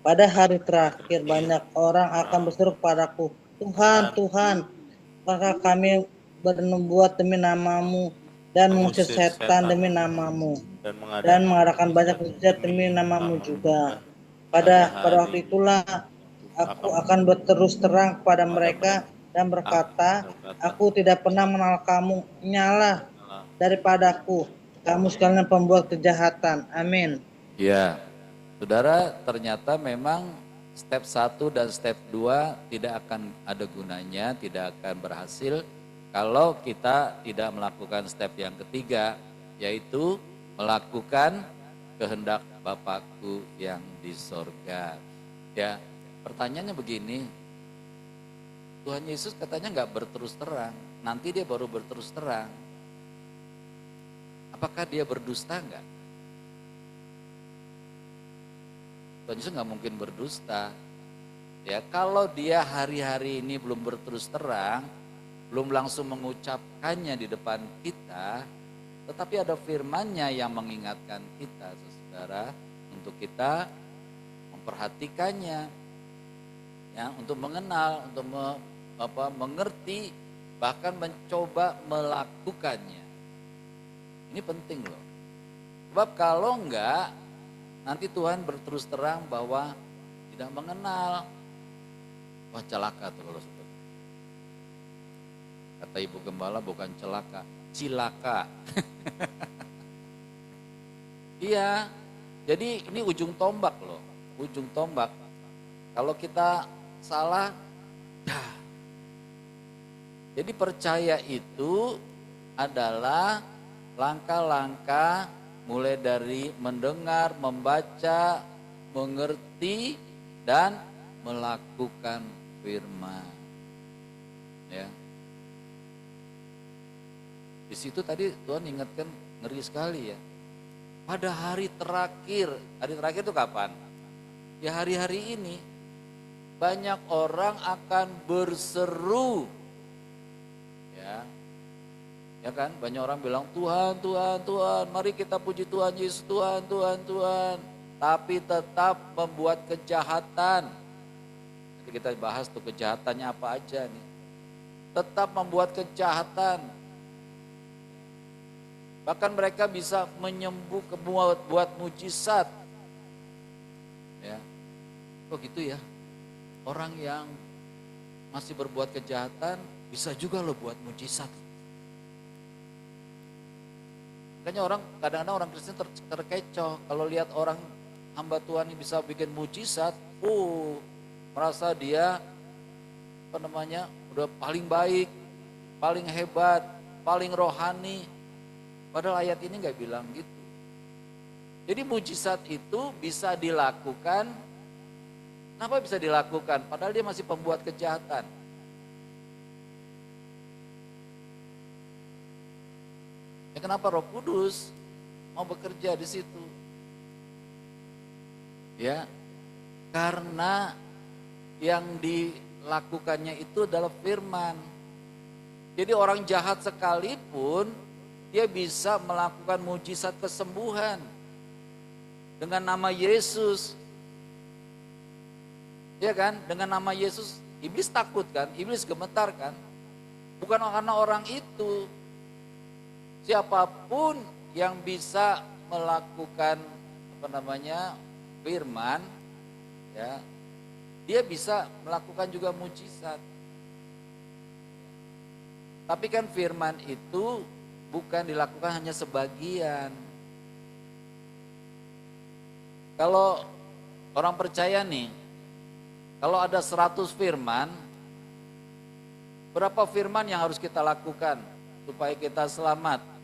Pada hari terakhir banyak orang akan berseru kepadaku, Tuhan, Tuhan, apakah kami bernubuat demi namamu dan mengusir setan demi namamu dan mengadakan banyak mujizat demi namamu juga. Pada waktu itulah aku akan berterus terang kepada mereka dan berkata, aku tidak pernah mengenal kamu, nyalah daripadaku, kamu sekalian pembuat kejahatan. Amin. Ya, saudara, ternyata memang step 1 dan step 2 tidak akan ada gunanya, tidak akan berhasil kalau kita tidak melakukan step yang ketiga, yaitu melakukan kehendak Bapakku yang di sorga. Ya, pertanyaannya begini, Tuhan Yesus katanya nggak berterus terang, nanti dia baru berterus terang. Apakah dia berdusta nggak? Tuhan Yesus nggak mungkin berdusta. Ya, kalau dia hari-hari ini belum berterus terang, belum langsung mengucapkannya di depan kita, tetapi ada firman-Nya yang mengingatkan kita, saudara, untuk kita memperhatikannya, ya, untuk mengenal, untuk mengerti, bahkan mencoba melakukannya. Ini penting loh. Sebab kalau enggak, nanti Tuhan berterus terang bahwa tidak mengenal. Wah, celaka tuh kalau seperti itu. Kata Ibu Gembala, bukan celaka, cilaka. Iya, jadi ini ujung tombak loh, ujung tombak. Kalau kita salah, dah. Jadi percaya itu adalah langkah-langkah mulai dari mendengar, membaca, mengerti, dan melakukan firman. Ya. Di situ tadi Tuhan ingatkan, ngeri sekali ya. Pada hari terakhir itu kapan? Ya hari-hari ini banyak orang akan berseru. Ya kan, banyak orang bilang Tuhan, Tuhan, Tuhan, mari kita puji Tuhan Yesus, Tuhan, Tuhan, Tuhan. Tapi tetap membuat kejahatan. Nanti kita bahas tuh kejahatannya apa aja nih. Tetap membuat kejahatan. Bahkan mereka bisa menyembuh, buat mujizat. Ya. Kok gitu ya? Orang yang masih berbuat kejahatan bisa juga loh buat mujizat. Makanya kadang-kadang orang Kristen terkecoh kalau lihat orang hamba Tuhan yang bisa bikin mujizat, merasa dia udah paling baik, paling hebat, paling rohani. Padahal ayat ini nggak bilang gitu. Jadi mujizat itu bisa dilakukan. Kenapa bisa dilakukan? Padahal dia masih pembuat kejahatan. Ya kenapa Roh Kudus mau bekerja di situ? Ya, karena yang dilakukannya itu adalah firman. Jadi orang jahat sekalipun dia bisa melakukan mujizat kesembuhan dengan nama Yesus. Ya kan? Dengan nama Yesus iblis takut kan? Iblis gemetar kan? Bukan karena orang itu. Siapapun yang bisa melakukan firman, ya, dia bisa melakukan juga mujizat. Tapi kan firman itu bukan dilakukan hanya sebagian. Kalau orang percaya nih, kalau ada 100 firman, berapa firman yang harus kita lakukan supaya kita selamat?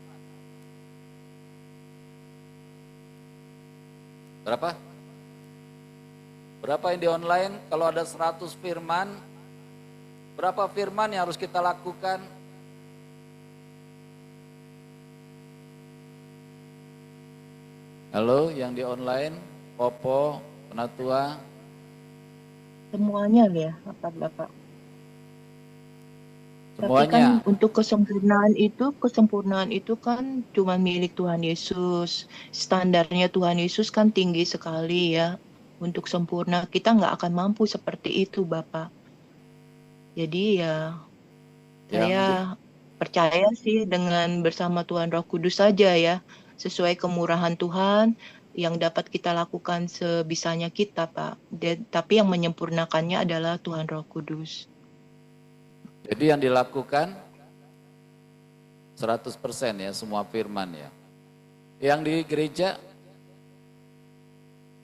Berapa? Berapa yang di online? Kalau ada 100 firman, berapa firman yang harus kita lakukan? Halo, yang di online, Popo, Penatua. Semuanya ya, Bapak. Semuanya. Tapi kan untuk kesempurnaan itu kan cuma milik Tuhan Yesus. Standarnya Tuhan Yesus kan tinggi sekali ya. Untuk sempurna kita nggak akan mampu seperti itu, Bapak. Jadi ya saya percaya sih dengan bersama Tuhan Roh Kudus saja ya. Sesuai kemurahan Tuhan yang dapat kita lakukan sebisanya kita, Pak. Tapi yang menyempurnakannya adalah Tuhan Roh Kudus. Jadi yang dilakukan 100% ya, semua firman ya. Yang di gereja,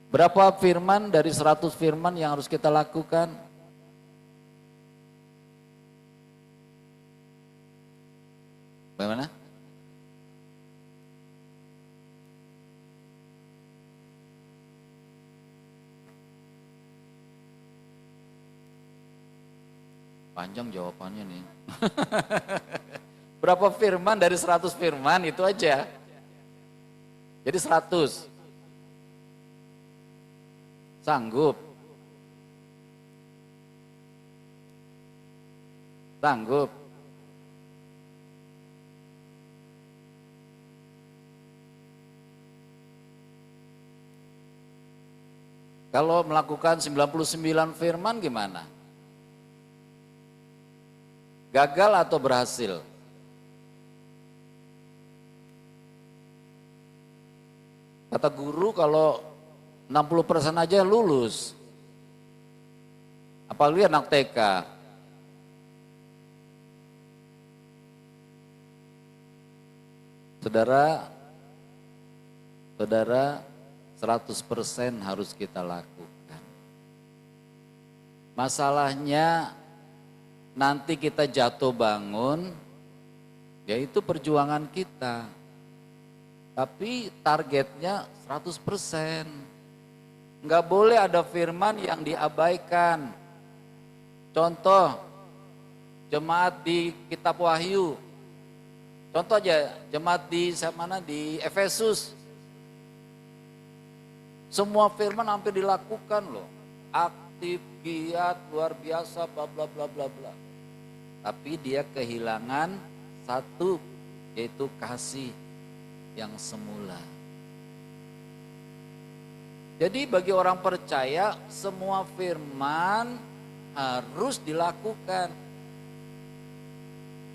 berapa firman dari 100 firman yang harus kita lakukan? Bagaimana? Panjang jawabannya nih. Berapa firman dari 100 firman itu aja. Jadi 100. Sanggup. Sanggup. Kalau melakukan 99 firman gimana? Gagal atau berhasil? Kata guru kalau 60% aja lulus. Apalagi anak TK. Saudara, 100% harus kita lakukan. Masalahnya nanti kita jatuh bangun, yaitu perjuangan kita. Tapi targetnya 100%. Enggak boleh ada firman yang diabaikan. Contoh, jemaat di Kitab Wahyu. Contoh aja, jemaat di Efesus. Semua firman hampir dilakukan loh. Aktif, giat, luar biasa, bla bla bla bla bla. Tapi dia kehilangan satu, yaitu kasih yang semula. Jadi bagi orang percaya semua firman harus dilakukan.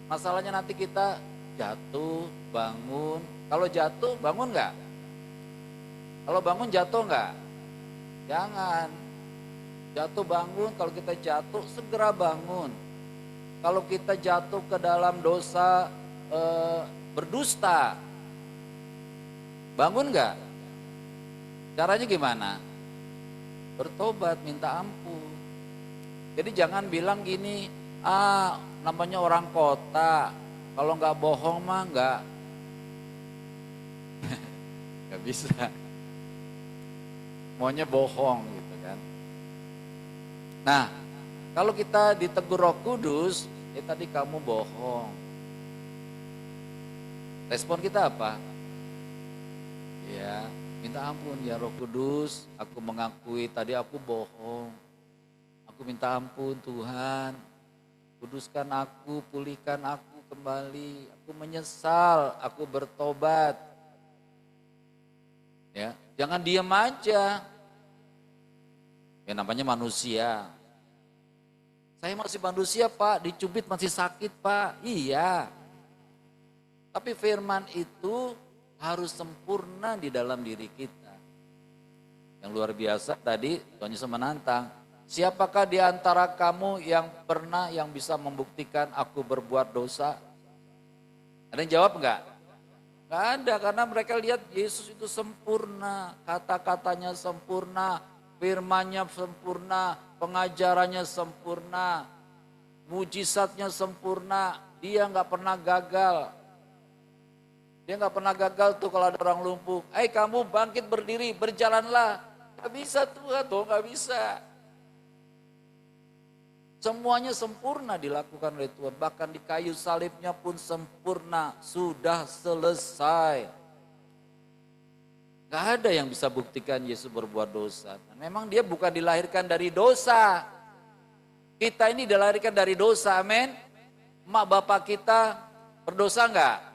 Masalahnya nanti kita jatuh, bangun. Kalau jatuh, bangun enggak? Kalau bangun jatuh enggak? Jangan. Jatuh bangun, kalau kita jatuh segera bangun. Kalau kita jatuh ke dalam dosa berdusta, bangun enggak? Caranya gimana? Bertobat, minta ampun. Jadi jangan bilang gini, namanya orang kota, kalau nggak bohong mah nggak bisa. Maunya bohong gitu kan. Nah, kalau kita ditegur Roh Kudus, tadi kamu bohong. Respon kita apa? Ya, minta ampun ya Roh Kudus, aku mengakui tadi aku bohong. Aku Aku minta ampun Tuhan, kuduskan aku, pulihkan aku kembali. Aku menyesal, aku bertobat. Ya, jangan diam aja. Ya namanya manusia. Saya masih manusia Pak, dicubit masih sakit Pak. Iya. Tapi firman itu harus sempurna di dalam diri kita. Yang luar biasa tadi Tuhan Yesus menantang. Siapakah di antara kamu yang bisa membuktikan aku berbuat dosa? Ada yang jawab enggak? Enggak ada, karena mereka lihat Yesus itu sempurna. Kata-katanya sempurna, firman-Nya sempurna, pengajarannya sempurna, mujizatnya sempurna. Dia enggak pernah gagal. Dia nggak pernah gagal tuh kalau ada orang lumpuh. Kamu bangkit berdiri, berjalanlah. Gak bisa Tuhan, tuh gak bisa. Semuanya sempurna dilakukan oleh Tuhan. Bahkan di kayu salibnya pun sempurna. Sudah selesai. Gak ada yang bisa buktikan Yesus berbuat dosa. Memang dia bukan dilahirkan dari dosa. Kita ini dilahirkan dari dosa, amin. Mak bapak kita berdosa enggak?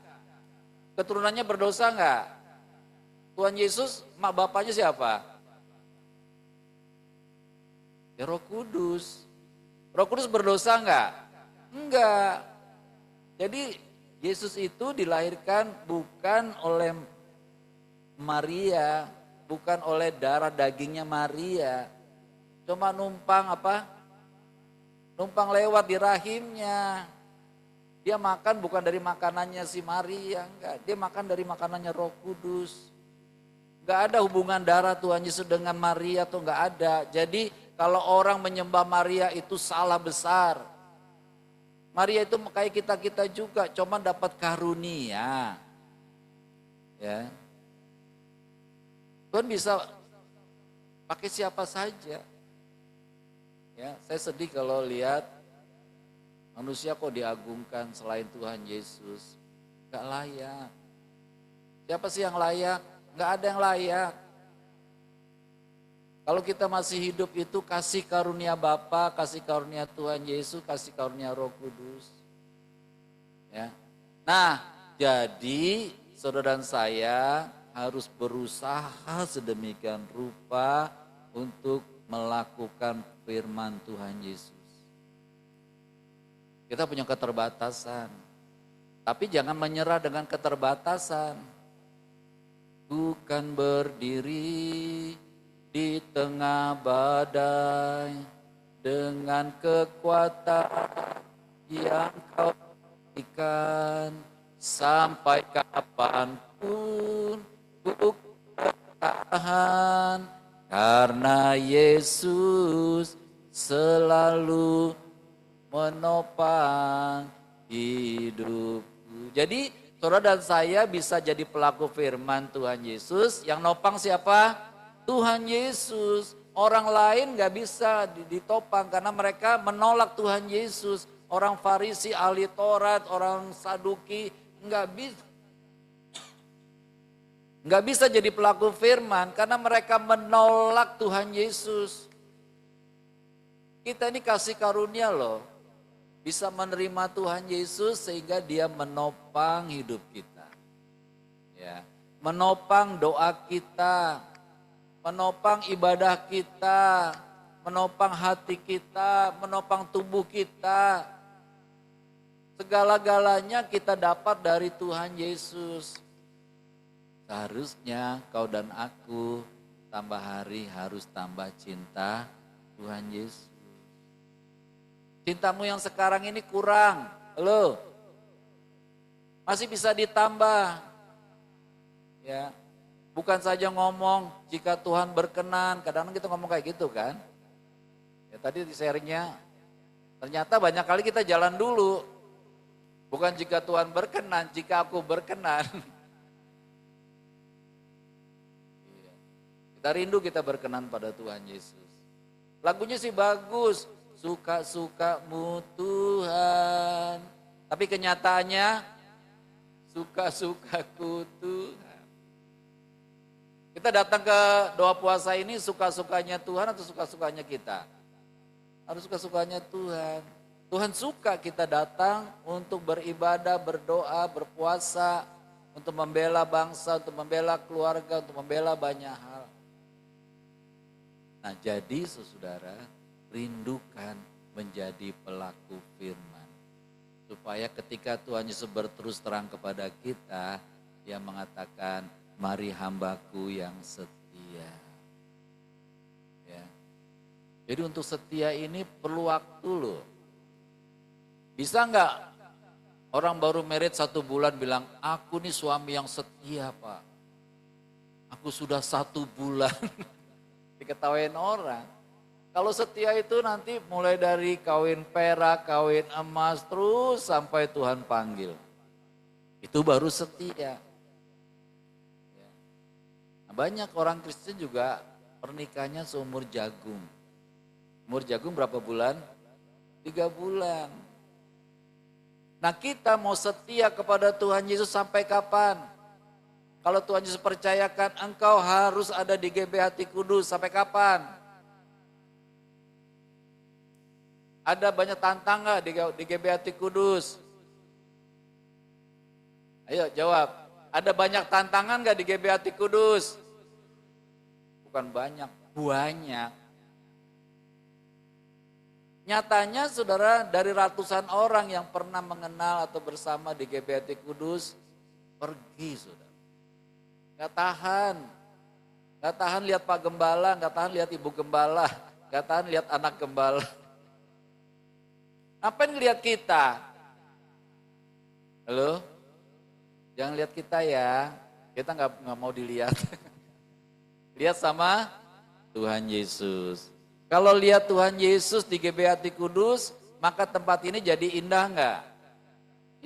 Keturunannya berdosa enggak? Tuhan Yesus, mak bapaknya siapa? Ya Roh Kudus. Roh Kudus berdosa enggak? Enggak. Jadi Yesus itu dilahirkan bukan oleh Maria, bukan oleh darah dagingnya Maria. Cuma numpang apa? Numpang lewat di rahimnya. Dia makan bukan dari makanannya si Maria, enggak. Dia makan dari makanannya Roh Kudus. Enggak ada hubungan darah Tuhan Yesus dengan Maria atau enggak ada. Jadi kalau orang menyembah Maria itu salah besar. Maria itu kayak kita juga, cuma dapat karunia. Ya. Tuhan bisa pakai siapa saja. Ya, saya sedih kalau lihat manusia kok diagungkan selain Tuhan Yesus. Gak layak. Siapa sih yang layak? Gak ada yang layak. Kalau kita masih hidup itu kasih karunia Bapa, kasih karunia Tuhan Yesus, kasih karunia Roh Kudus. Ya. Nah, jadi saudara dan saya harus berusaha sedemikian rupa untuk melakukan firman Tuhan Yesus. Kita punya keterbatasan, tapi jangan menyerah dengan keterbatasan. Bukan berdiri di tengah badai dengan kekuatan yang kau berikan sampai kapanpun ku bertahan karena Yesus selalu menopang hidupku. Jadi saudara dan saya bisa jadi pelaku firman Tuhan Yesus. Yang nopang siapa? Tuhan Yesus. Orang lain gak bisa ditopang karena mereka menolak Tuhan Yesus. Orang Farisi, ahli Taurat, orang Saduki gak bisa jadi pelaku firman karena mereka menolak Tuhan Yesus. Kita ini kasih karunia loh. Bisa menerima Tuhan Yesus sehingga dia menopang hidup kita. Ya, menopang doa kita, menopang ibadah kita, menopang hati kita, menopang tubuh kita. Segala-galanya kita dapat dari Tuhan Yesus. Seharusnya kau dan aku tambah hari harus tambah cinta Tuhan Yesus. Cintamu yang sekarang ini kurang, lo masih bisa ditambah. Ya, bukan saja ngomong jika Tuhan berkenan, kadang-kadang kita ngomong kayak gitu kan. Ya tadi di sharingnya, ternyata banyak kali kita jalan dulu. Bukan jika Tuhan berkenan, jika aku berkenan. Kita rindu kita berkenan pada Tuhan Yesus. Lagunya sih bagus. Suka-sukamu Tuhan. Tapi kenyataannya suka-sukaku Tuhan. Kita datang ke doa puasa ini suka-sukanya Tuhan atau suka-sukanya kita? Harus suka-sukanya Tuhan. Tuhan suka kita datang untuk beribadah, berdoa, berpuasa, untuk membela bangsa, untuk membela keluarga, untuk membela banyak hal. Nah, jadi saudara, rindukan menjadi pelaku firman. Supaya ketika Tuhan Yesus berterus terang kepada kita, Dia mengatakan, mari hambaku yang setia. Ya. Jadi untuk setia ini perlu waktu loh. Bisa enggak orang baru married 1 bulan bilang, aku nih suami yang setia Pak. Aku sudah 1 bulan. Diketawain orang. Kalau setia itu nanti mulai dari kawin perak, kawin emas, terus sampai Tuhan panggil. Itu baru setia. Ya. Nah, banyak orang Kristen juga pernikahannya seumur jagung. Umur jagung berapa bulan? 3 bulan. Nah, kita mau setia kepada Tuhan Yesus sampai kapan? Kalau Tuhan Yesus percayakan engkau harus ada di GBHT Kudus, sampai kapan? Ada banyak tantangan di GBHT Kudus? Ayo jawab, ada banyak tantangan gak di GBHT Kudus? Bukan banyak, banyak. Nyatanya saudara, dari ratusan orang yang pernah mengenal atau bersama di GBHT Kudus, pergi saudara. Gak tahan lihat Pak Gembala, gak tahan lihat Ibu Gembala, gak tahan lihat anak Gembala. Ngapain ngelihat kita? Halo? Jangan lihat kita ya, kita nggak mau dilihat. Lihat sama Tuhan Yesus. Kalau lihat Tuhan Yesus di GBHT Kudus, maka tempat ini jadi indah nggak?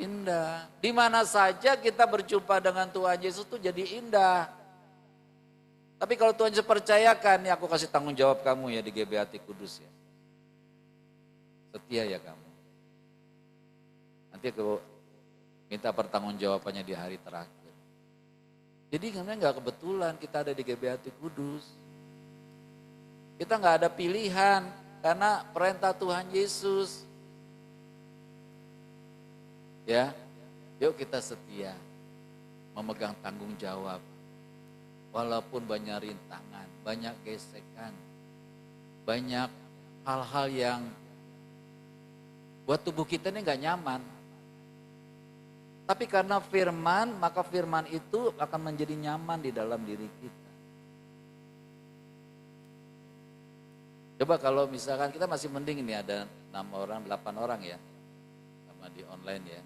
Indah. Di mana saja kita berjumpa dengan Tuhan Yesus itu jadi indah. Tapi kalau Tuhan Yesus percayakan, ya aku kasih tanggung jawab kamu ya di GBHT Kudus ya. Setia ya kamu. Nanti aku minta pertanggungjawabannya di hari terakhir. Jadi sebenarnya nggak kebetulan kita ada di GBHT Kudus. Kita nggak ada pilihan karena perintah Tuhan Yesus. Ya, yuk kita setia, memegang tanggung jawab. Walaupun banyak rintangan, banyak gesekan, banyak hal-hal yang buat tubuh kita ini nggak nyaman. Tapi karena firman, maka firman itu akan menjadi nyaman di dalam diri kita. Coba kalau misalkan kita masih mending ini ada 6 orang, 8 orang ya, sama di online ya.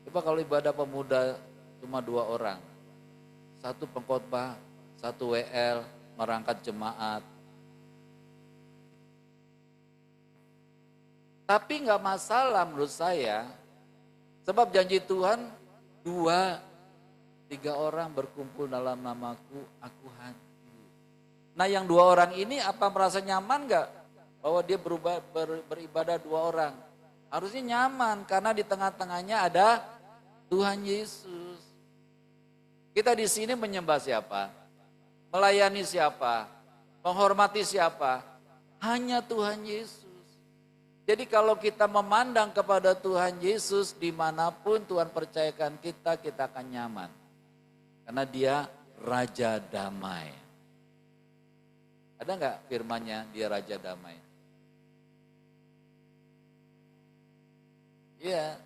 Coba kalau ibadah pemuda cuma 2 orang, 1 pengkhotbah, 1 WL, merangkat jemaat. Tapi nggak masalah menurut saya, sebab janji Tuhan 2-3 orang berkumpul dalam namaku, aku hadir. Nah yang 2 orang ini apa merasa nyaman nggak bahwa dia beribadah 2 orang? Harusnya nyaman karena di tengah-tengahnya ada Tuhan Yesus. Kita di sini menyembah siapa? Melayani siapa? Menghormati siapa? Hanya Tuhan Yesus. Jadi kalau kita memandang kepada Tuhan Yesus dimanapun Tuhan percayakan kita akan nyaman. Karena dia Raja Damai. Ada nggak firmannya dia Raja Damai? Iya.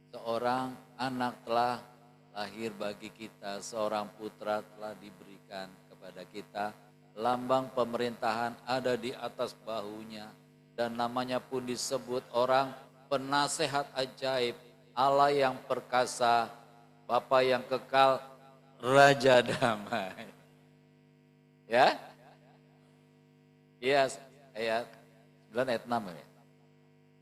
Seorang anak telah lahir bagi kita, seorang putra telah diberikan kepada kita. Lambang pemerintahan ada di atas bahunya. Dan namanya pun disebut orang penasehat ajaib, Allah yang perkasa, Bapa yang kekal, Raja Damai. Ya? Iya, ayat 9 ayat 6 ya.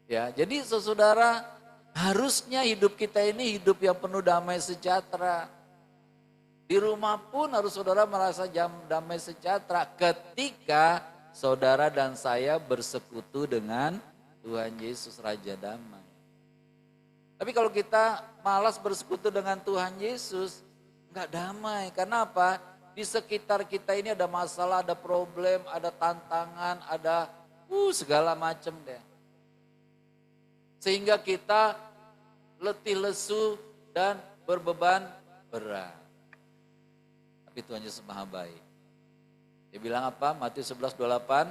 Ya, jadi saudara, harusnya hidup kita ini hidup yang penuh damai sejahtera. Di rumah pun harus saudara merasa damai sejahtera ketika saudara dan saya bersekutu dengan Tuhan Yesus Raja Damai. Tapi kalau kita malas bersekutu dengan Tuhan Yesus, enggak damai. Karena apa? Di sekitar kita ini ada masalah, ada problem, ada tantangan, ada segala macam deh. Sehingga kita letih lesu dan berbeban berat. Tapi Tuhan Yesus Maha baik. Dia bilang apa? Matius 11:28.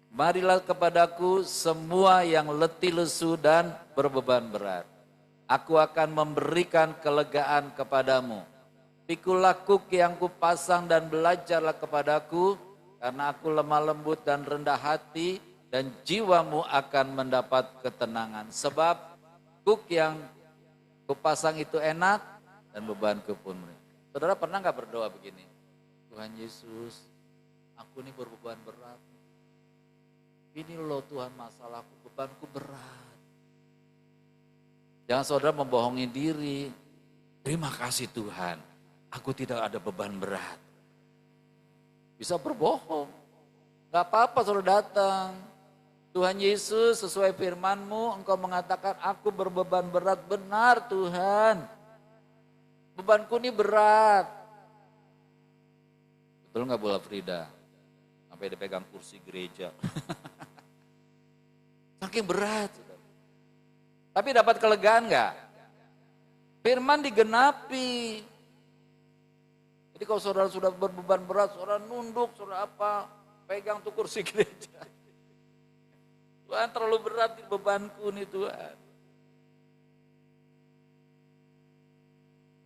Marilah kepadaku semua yang letih lesu dan berbeban berat. Aku akan memberikan kelegaan kepadamu. Pikulah kuk yang kupasang dan belajarlah kepadaku, karena aku lemah lembut dan rendah hati, dan jiwamu akan mendapat ketenangan. Sebab kuk yang kupasang itu enak dan bebanku pun ringan. Saudara pernah gak berdoa begini? Tuhan Yesus, aku ini berbeban berat. Ini loh Tuhan masalahku, bebanku berat. Jangan saudara membohongi diri. Terima kasih Tuhan, aku tidak ada beban berat. Bisa berbohong. Gak apa-apa saudara datang. Tuhan Yesus sesuai firman-Mu, Engkau mengatakan aku berbeban berat. Benar Tuhan. Bebanku ini berat. Betul gak Bola Frida? Sampai dipegang kursi gereja. Saking berat. Tapi dapat kelegaan gak? Firman digenapi. Jadi kalau saudara sudah berbeban berat, saudara nunduk, saudara apa, pegang tuh kursi gereja. Tuhan terlalu berat di bebanku nih Tuhan.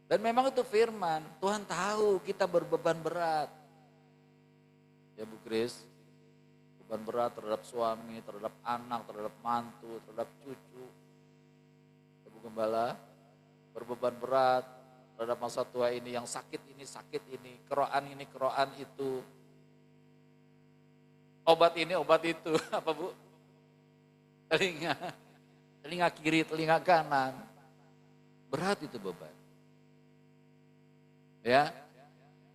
Dan memang itu firman, Tuhan tahu kita berbeban berat. Ya Bu Kris, beban berat terhadap suami, terhadap anak, terhadap mantu, terhadap cucu. Ya Bu Gembala, berbeban berat terhadap masa tua ini, yang sakit ini, keroan itu. Obat ini, obat itu, apa Bu? Telinga kiri, telinga kanan. Berat itu beban. Ya,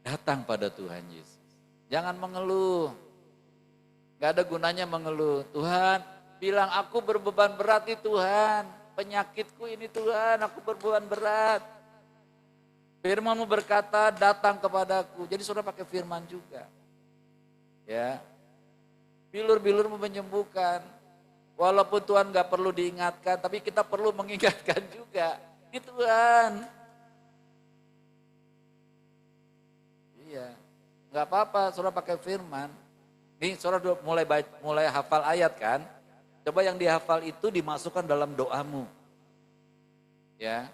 datang pada Tuhan Yesus. Jangan mengeluh. Gak ada gunanya mengeluh. Tuhan bilang aku berbeban berat nih Tuhan. Penyakitku ini Tuhan, aku berbeban berat. Firman-Mu berkata datang kepadaku. Jadi saudara pakai firman juga. Ya, bilur-bilur-Mu menyembuhkan. Walaupun Tuhan gak perlu diingatkan, tapi kita perlu mengingatkan juga. Ini Tuhan. Iya, gak apa-apa, saudara pakai firman. Nih saudara mulai hafal ayat kan. Coba yang dihafal itu dimasukkan dalam doamu. Ya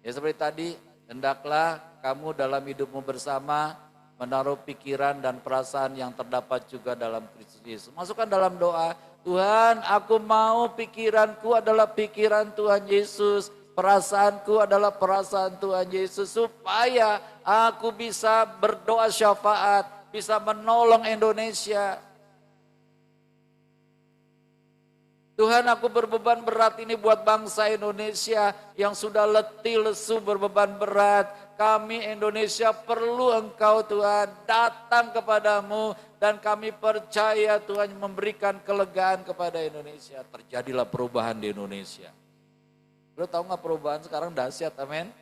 seperti tadi, hendaklah kamu dalam hidupmu bersama menaruh pikiran dan perasaan yang terdapat juga dalam Kristus Yesus. Masukkan dalam doa. Tuhan, aku mau pikiranku adalah pikiran Tuhan Yesus, perasaanku adalah perasaan Tuhan Yesus, supaya aku bisa berdoa syafaat, bisa menolong Indonesia. Tuhan, aku berbeban berat ini buat bangsa Indonesia yang sudah letih lesu berbeban berat. Kami Indonesia perlu Engkau Tuhan, datang kepadamu dan kami percaya Tuhan memberikan kelegaan kepada Indonesia. Terjadilah perubahan di Indonesia. Lo tahu gak perubahan sekarang dahsyat, amin.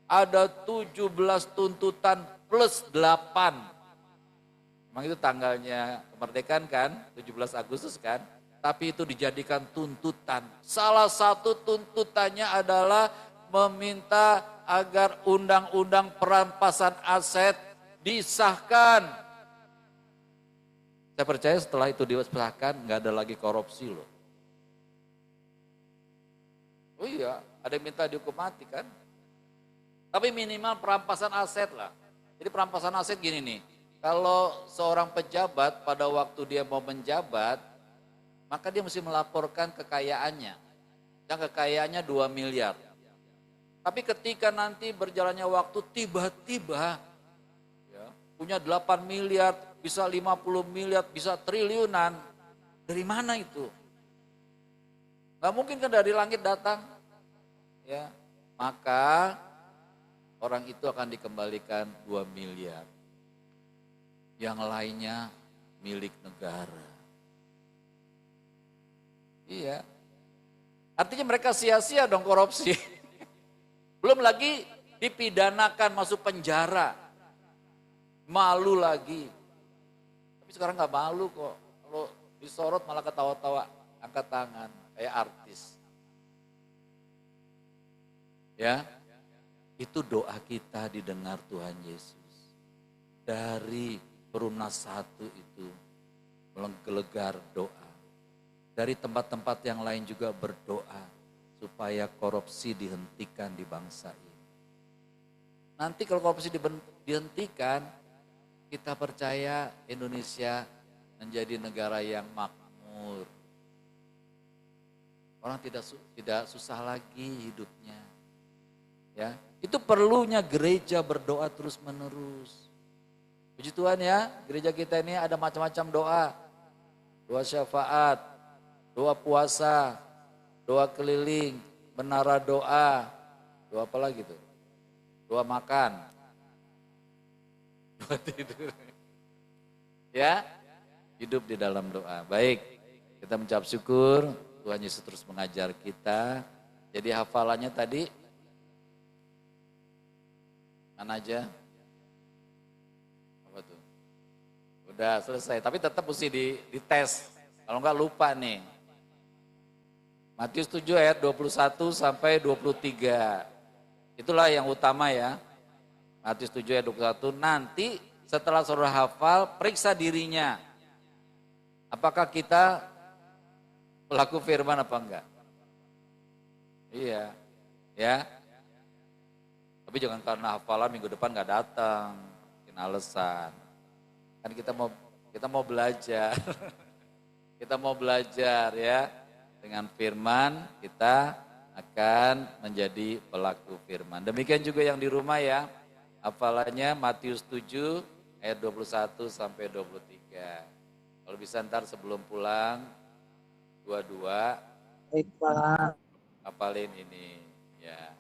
Ada 17 tuntutan plus 8. Memang itu tanggalnya kemerdekaan kan, 17 Agustus kan. Tapi itu dijadikan tuntutan. Salah satu tuntutannya adalah meminta agar undang-undang perampasan aset disahkan. Saya percaya setelah itu disahkan nggak ada lagi korupsi loh. Oh iya, ada yang minta dihukum mati kan. Tapi minimal perampasan aset lah. Jadi perampasan aset gini nih, kalau seorang pejabat pada waktu dia mau menjabat, maka dia mesti melaporkan kekayaannya. Yang kekayaannya 2 miliar. Tapi ketika nanti berjalannya waktu tiba-tiba ya, punya 8 miliar, bisa 50 miliar, bisa triliunan. Dari mana itu? Gak mungkin kan dari langit datang. Ya, maka orang itu akan dikembalikan 2 miliar. Yang lainnya milik negara. Iya. Artinya mereka sia-sia dong korupsi. Belum lagi dipidanakan masuk penjara. Malu lagi. Tapi sekarang nggak malu kok. Kalau disorot malah ketawa-tawa, angkat tangan, kayak artis. Ya, itu doa kita didengar Tuhan Yesus. Dari Perumnas 1 itu menggelegar doa. Dari tempat-tempat yang lain juga berdoa supaya korupsi dihentikan di bangsa ini. Nanti kalau korupsi dihentikan, kita percaya Indonesia menjadi negara yang makmur. Orang tidak susah lagi hidupnya. Ya, itu perlunya gereja berdoa terus-menerus. Puji Tuhan ya, gereja kita ini ada macam-macam doa. Doa syafaat, doa puasa, doa keliling, menara doa. Doa apa lagi tuh? Doa makan. Doa tidur. Ya, hidup di dalam doa. Baik, kita mengucap syukur Tuhan Yesus terus mengajar kita. Jadi hafalannya tadi mana aja? Apa tuh? Udah selesai, tapi tetap mesti dites. Kalau enggak lupa nih. Matius 7 ayat 21 sampai 23. Itulah yang utama ya. Matius 7 ayat 21. Nanti setelah saudara hafal, periksa dirinya. Apakah kita pelaku firman apa enggak? Iya. Ya. Tapi jangan karena hafalan minggu depan nggak datang, bikin alasan. Kan kita mau belajar, kita mau belajar ya. Dengan firman kita akan menjadi pelaku firman. Demikian juga yang di rumah ya, hafalannya Matius 7 ayat 21 sampai 23. Kalau bisa ntar sebelum pulang, dua-dua hafalin ini ya.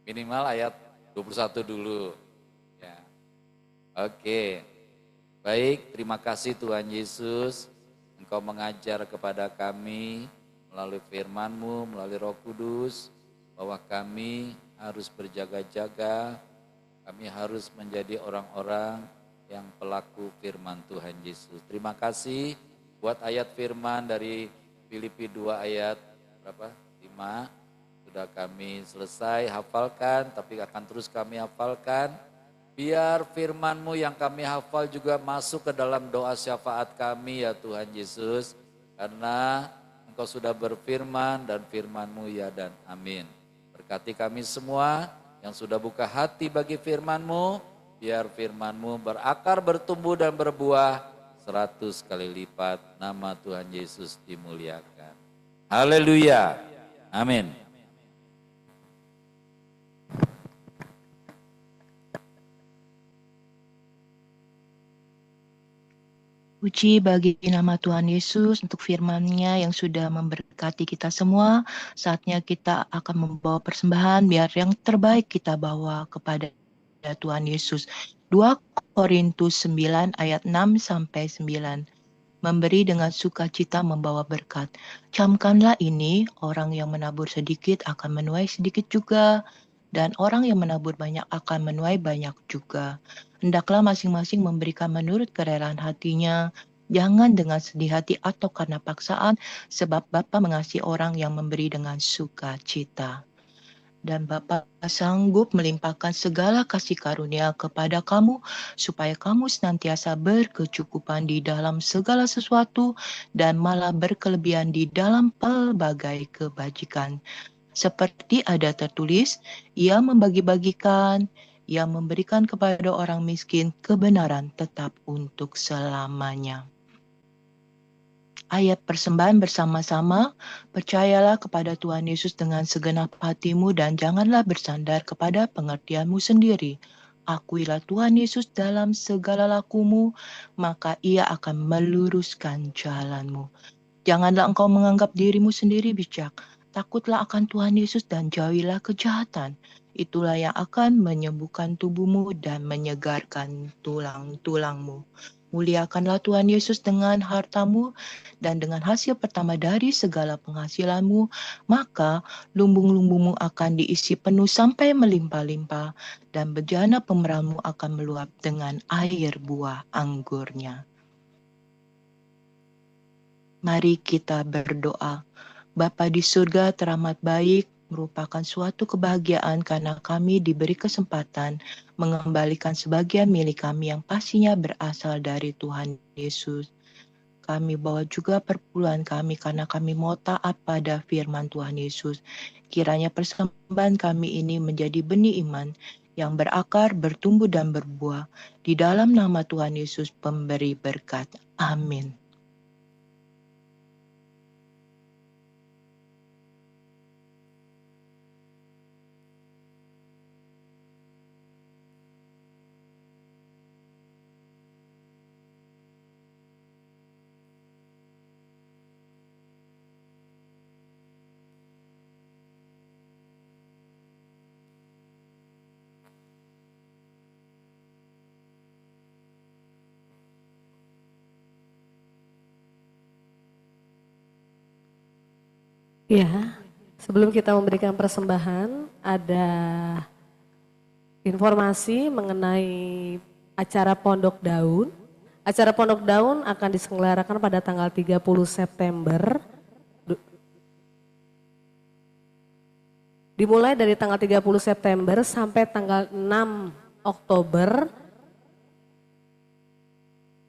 Minimal ayat 21 dulu. Ya. Oke. Baik, terima kasih Tuhan Yesus. Engkau mengajar kepada kami melalui firman-Mu, melalui Roh Kudus, bahwa kami harus berjaga-jaga, kami harus menjadi orang-orang yang pelaku firman Tuhan Yesus. Terima kasih buat ayat firman dari Filipi 2 ayat berapa? 5. Sudah kami selesai hafalkan, tapi akan terus kami hafalkan. Biar firman-Mu yang kami hafal juga masuk ke dalam doa syafaat kami ya Tuhan Yesus. Karena Engkau sudah berfirman dan firman-Mu ya dan amin. Berkati kami semua yang sudah buka hati bagi firman-Mu. Biar firman-Mu berakar, bertumbuh dan berbuah 100 kali lipat. Nama Tuhan Yesus dimuliakan. Haleluya. Amin. Puji bagi nama Tuhan Yesus untuk firman-Nya yang sudah memberkati kita semua. Saatnya kita akan membawa persembahan, biar yang terbaik kita bawa kepada Tuhan Yesus. 2 Korintus 9 ayat 6 sampai 9. Memberi dengan sukacita membawa berkat. Camkanlah ini, orang yang menabur sedikit akan menuai sedikit juga, dan orang yang menabur banyak akan menuai banyak juga. Hendaklah masing-masing memberikan menurut kerelaan hatinya, jangan dengan sedih hati atau karena paksaan, sebab Bapa mengasihi orang yang memberi dengan sukacita. Dan Bapa sanggup melimpahkan segala kasih karunia kepada kamu, supaya kamu senantiasa berkecukupan di dalam segala sesuatu, dan malah berkelebihan di dalam pelbagai kebajikan. Seperti ada tertulis, Ia membagi-bagikan, Ia memberikan kepada orang miskin kebenaran tetap untuk selamanya. Ayat persembahan bersama-sama, percayalah kepada Tuhan Yesus dengan segenap hatimu dan janganlah bersandar kepada pengertianmu sendiri. Akuilah Tuhan Yesus dalam segala lakumu, maka Ia akan meluruskan jalanmu. Janganlah engkau menganggap dirimu sendiri bijak. Takutlah akan Tuhan Yesus dan jauhilah kejahatan. Itulah yang akan menyembuhkan tubuhmu dan menyegarkan tulang-tulangmu. Muliakanlah Tuhan Yesus dengan hartamu dan dengan hasil pertama dari segala penghasilanmu, maka lumbung-lumbungmu akan diisi penuh sampai melimpah-limpah, dan bejana pemeramu akan meluap dengan air buah anggurnya. Mari kita berdoa. Bapa di surga teramat baik, merupakan suatu kebahagiaan karena kami diberi kesempatan mengembalikan sebagian milik kami yang pastinya berasal dari Tuhan Yesus. Kami bawa juga perpuluhan kami karena kami mau taat pada firman Tuhan Yesus. Kiranya persembahan kami ini menjadi benih iman yang berakar, bertumbuh dan berbuah. Di dalam nama Tuhan Yesus pemberi berkat. Amin. Ya, sebelum kita memberikan persembahan, ada informasi mengenai acara Pondok Daun. Acara Pondok Daun akan diselenggarakan pada tanggal 30 September. Dimulai dari tanggal 30 September sampai tanggal 6 Oktober.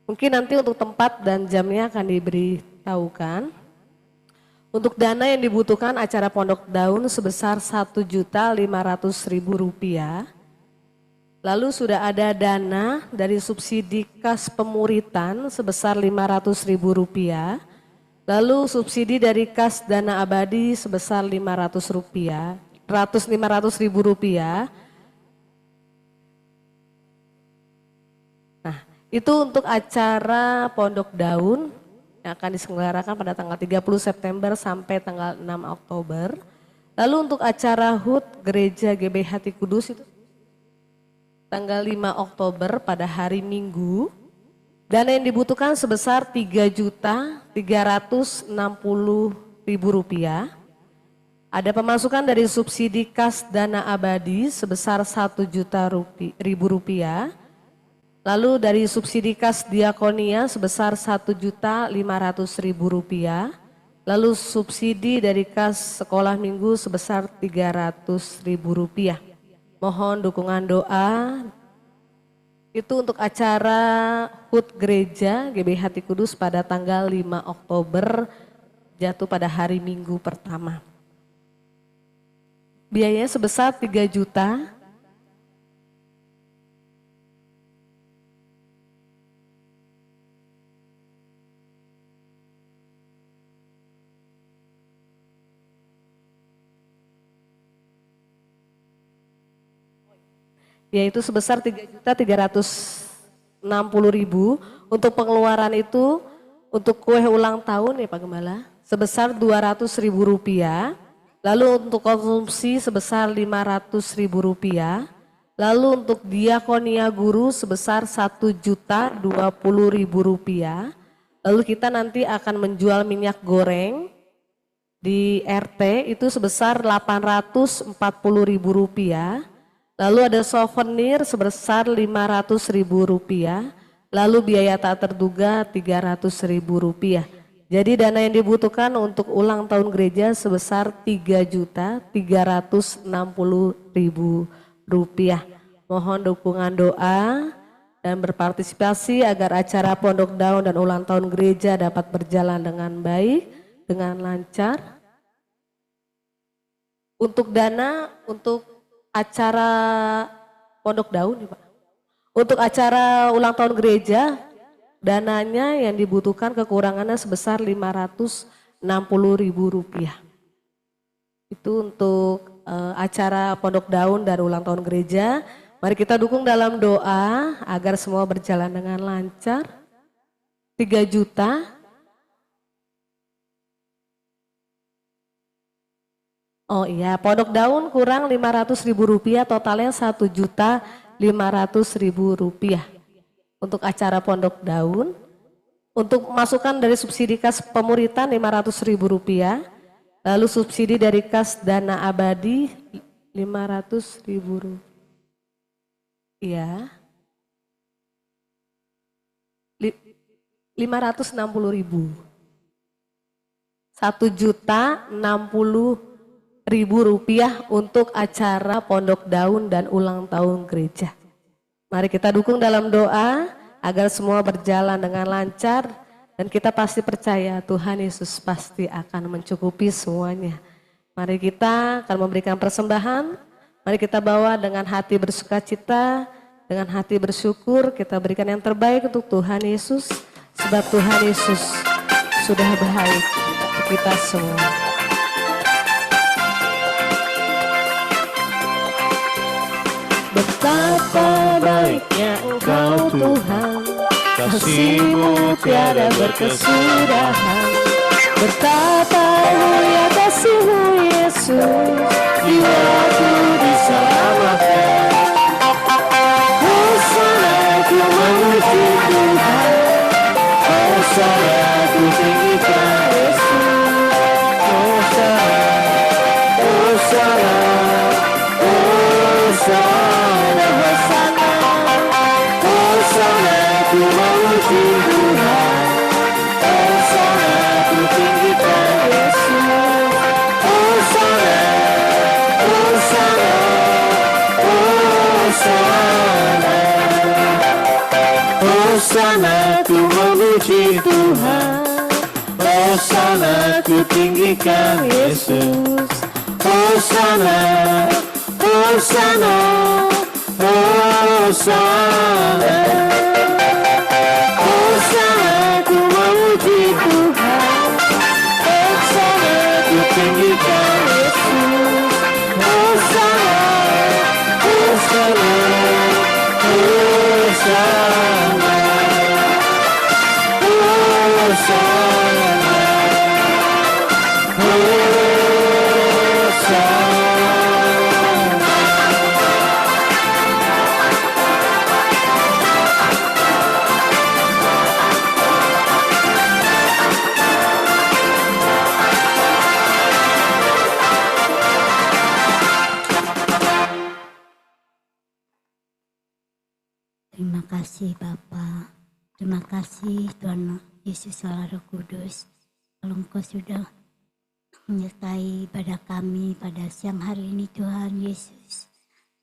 Mungkin nanti untuk tempat dan jamnya akan diberitahukan. Untuk dana yang dibutuhkan acara Pondok Daun sebesar Rp1.500.000. Lalu sudah ada dana dari subsidi kas pemuritan sebesar Rp500.000. Lalu subsidi dari kas dana abadi sebesar Rp500.000. Nah, itu untuk acara Pondok Daun yang akan diselenggarakan pada tanggal 30 September sampai tanggal 6 Oktober. Lalu untuk acara HUT Gereja GBH Hati Kudus itu tanggal 5 Oktober pada hari Minggu. Dana yang dibutuhkan sebesar Rp3.360.000. Ada pemasukan dari subsidi kas dana abadi sebesar Rp1.000.000. Lalu dari subsidi kas diakonia sebesar Rp1.500.000. Lalu subsidi dari kas sekolah minggu sebesar Rp300.000. Mohon dukungan doa. Itu untuk acara HUT Gereja GBH Hati Kudus pada tanggal 5 Oktober jatuh pada hari Minggu pertama. Biayanya sebesar 3 juta. Yaitu sebesar 3.360.000. Untuk pengeluaran itu untuk kue ulang tahun ya Pak Gembala sebesar Rp200.000. Lalu untuk konsumsi sebesar Rp500.000. Lalu untuk diakonia guru sebesar Rp1.020.000. Lalu kita nanti akan menjual minyak goreng di RT itu sebesar Rp840.000. Lalu ada souvenir sebesar Rp500.000. Lalu biaya tak terduga Rp300.000. Jadi dana yang dibutuhkan untuk ulang tahun gereja sebesar Rp3.360.000. Mohon dukungan doa dan berpartisipasi agar acara Pondok Daun dan ulang tahun gereja dapat berjalan dengan baik, dengan lancar. Untuk dana untuk acara Pondok Daun nih Pak. Untuk acara ulang tahun gereja, dananya yang dibutuhkan kekurangannya sebesar Rp560.000. Itu untuk acara Pondok Daun dan ulang tahun gereja. Mari kita dukung dalam doa agar semua berjalan dengan lancar. 3 juta. Oh iya, Pondok Daun kurang Rp500.000, totalnya Rp1.500.000. untuk acara Pondok Daun. Untuk masukan dari subsidi kas pemuritan Rp500.000, lalu subsidi dari kas dana abadi Rp500.000. Ya, 560.000. Rp1.060.000 untuk acara Pondok Daun dan ulang tahun gereja. Mari kita dukung dalam doa agar semua berjalan dengan lancar, dan kita pasti percaya Tuhan Yesus pasti akan mencukupi semuanya. Mari kita akan memberikan persembahan, mari kita bawa dengan hati bersukacita, dengan hati bersyukur, kita berikan yang terbaik untuk Tuhan Yesus, sebab Tuhan Yesus sudah baik untuk kita semua. Betapa baiknya Engkau Tuhan, kasih-Mu tiada berkesudahan. Betapa mulia kasih-Mu Yesus, jiwaku diselamatkan. Hosana ku memuji Tuhan, Hosana ku tinggikan Yesus. Hosana, Hosana, Hosana, Hosana, Hosana ku memuji Tuhan, Hosana ku tinggikan Yesus. Hosana, Hosana, Hosana, Hosana ku memuji Tuhan, Hosana ku tinggikan Yesus. Hosana, Hosana, Hosana, Hosana ku memuji Tuhan, Hosana ku tinggikan Yesus. Hosana, Hosana, Hosana, Hosana, Terima kasih Bapa, terima kasih Tuhan Yesus Allah Roh Kudus. Kalau Engkau sudah menyertai pada kami pada siang hari ini Tuhan Yesus,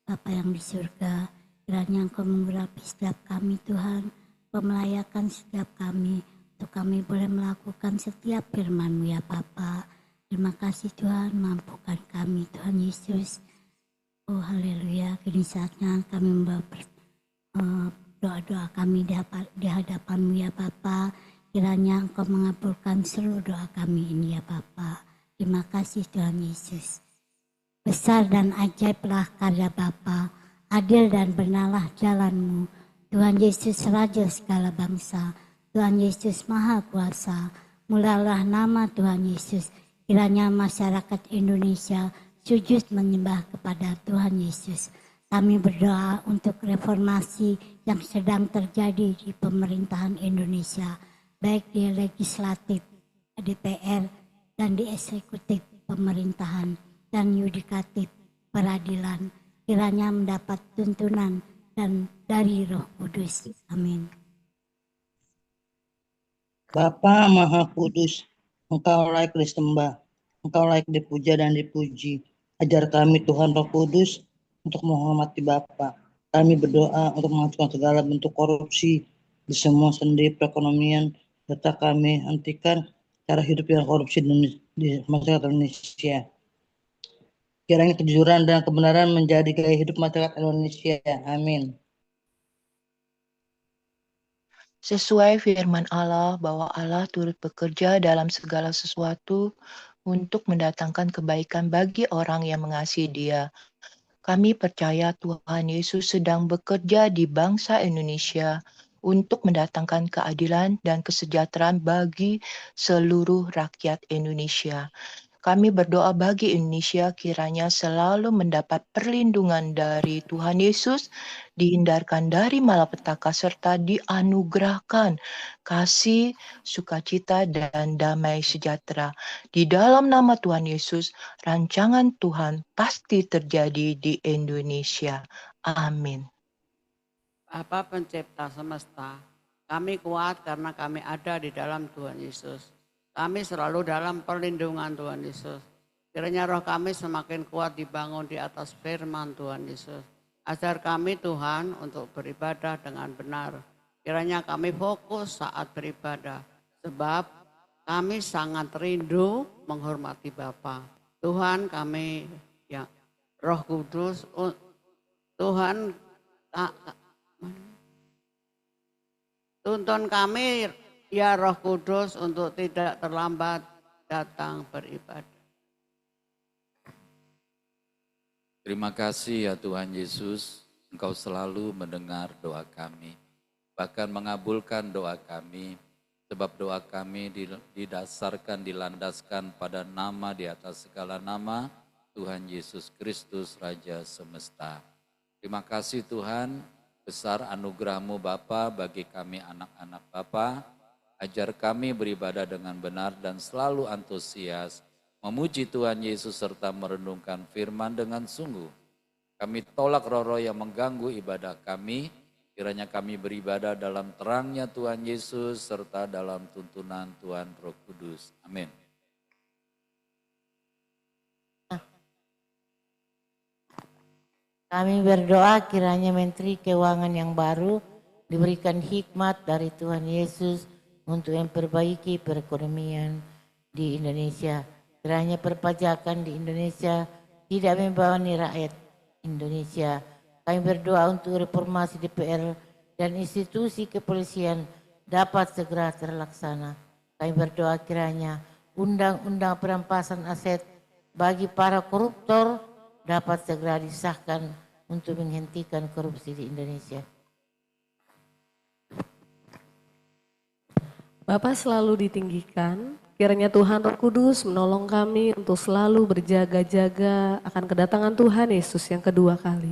Bapa yang di surga, kiranya Engkau mengurapi setiap kami Tuhan, memelayakan setiap kami, untuk kami boleh melakukan setiap firman-Mu ya Bapa. Terima kasih Tuhan, mampukan kami Tuhan Yesus. Oh haleluya, kini saatnya kami membawa doa-doa kami di hadapan-Mu ya Bapa. Kiranya Engkau mengabulkan seluruh doa kami ini ya Bapa. Terima kasih Tuhan Yesus. Besar dan ajaiblah karya Bapa, adil dan benarlah jalan-Mu. Tuhan Yesus Raja segala bangsa, Tuhan Yesus Maha Kuasa. Mulialah nama Tuhan Yesus. Kiranya masyarakat Indonesia sujud menyembah kepada Tuhan Yesus. Kami berdoa untuk reformasi yang sedang terjadi di pemerintahan Indonesia, baik di legislatif, DPR, dan di eksekutif pemerintahan, dan yudikatif peradilan. Kiranya mendapat tuntunan dan dari Roh Kudus. Amin. Bapa Maha Kudus, Engkau layak disembah, Engkau layak dipuja dan dipuji. Ajar kami Tuhan Roh Kudus untuk menghormati Bapa. Kami berdoa untuk menghancurkan segala bentuk korupsi di semua sendi perekonomian, serta kami hentikan cara hidup yang korupsi di masyarakat Indonesia. Kiranya kejujuran dan kebenaran menjadi gaya hidup masyarakat Indonesia. Amin. Sesuai firman Allah bahwa Allah turut bekerja dalam segala sesuatu untuk mendatangkan kebaikan bagi orang yang mengasihi Dia. Kami percaya Tuhan Yesus sedang bekerja di bangsa Indonesia untuk mendatangkan keadilan dan kesejahteraan bagi seluruh rakyat Indonesia. Kami berdoa bagi Indonesia kiranya selalu mendapat perlindungan dari Tuhan Yesus, dihindarkan dari malapetaka serta dianugerahkan kasih, sukacita, dan damai sejahtera. Di dalam nama Tuhan Yesus, rancangan Tuhan pasti terjadi di Indonesia. Amin. Bapa pencipta semesta, kami kuat karena kami ada di dalam Tuhan Yesus. Kami selalu dalam perlindungan Tuhan Yesus. Kiranya roh kami semakin kuat dibangun di atas firman Tuhan Yesus. Ajar kami Tuhan untuk beribadah dengan benar. Kiranya kami fokus saat beribadah. Sebab kami sangat rindu menghormati Bapa. Tuhan kami, ya Roh Kudus, Tuhan tuntun kami ya Roh Kudus untuk tidak terlambat datang beribadah. Terima kasih ya Tuhan Yesus, Engkau selalu mendengar doa kami, bahkan mengabulkan doa kami, sebab doa kami didasarkan, dilandaskan pada nama di atas segala nama, Tuhan Yesus Kristus, Raja Semesta. Terima kasih Tuhan, besar anugerah-Mu Bapa bagi kami anak-anak Bapa. Ajar kami beribadah dengan benar dan selalu antusias, memuji Tuhan Yesus serta merenungkan firman dengan sungguh. Kami tolak roh-roh yang mengganggu ibadah kami, kiranya kami beribadah dalam terangnya Tuhan Yesus serta dalam tuntunan Tuhan Roh Kudus. Amin. Kami berdoa kiranya Menteri Keuangan yang baru diberikan hikmat dari Tuhan Yesus untuk memperbaiki perekonomian di Indonesia. Kiranya perpajakan di Indonesia tidak membebani rakyat Indonesia. Kami berdoa untuk reformasi DPR dan institusi kepolisian dapat segera terlaksana. Kami berdoa kiranya undang-undang perampasan aset bagi para koruptor dapat segera disahkan untuk menghentikan korupsi di Indonesia. Bapa selalu ditinggikan, kiranya Tuhan Roh Kudus menolong kami untuk selalu berjaga-jaga akan kedatangan Tuhan Yesus yang kedua kali.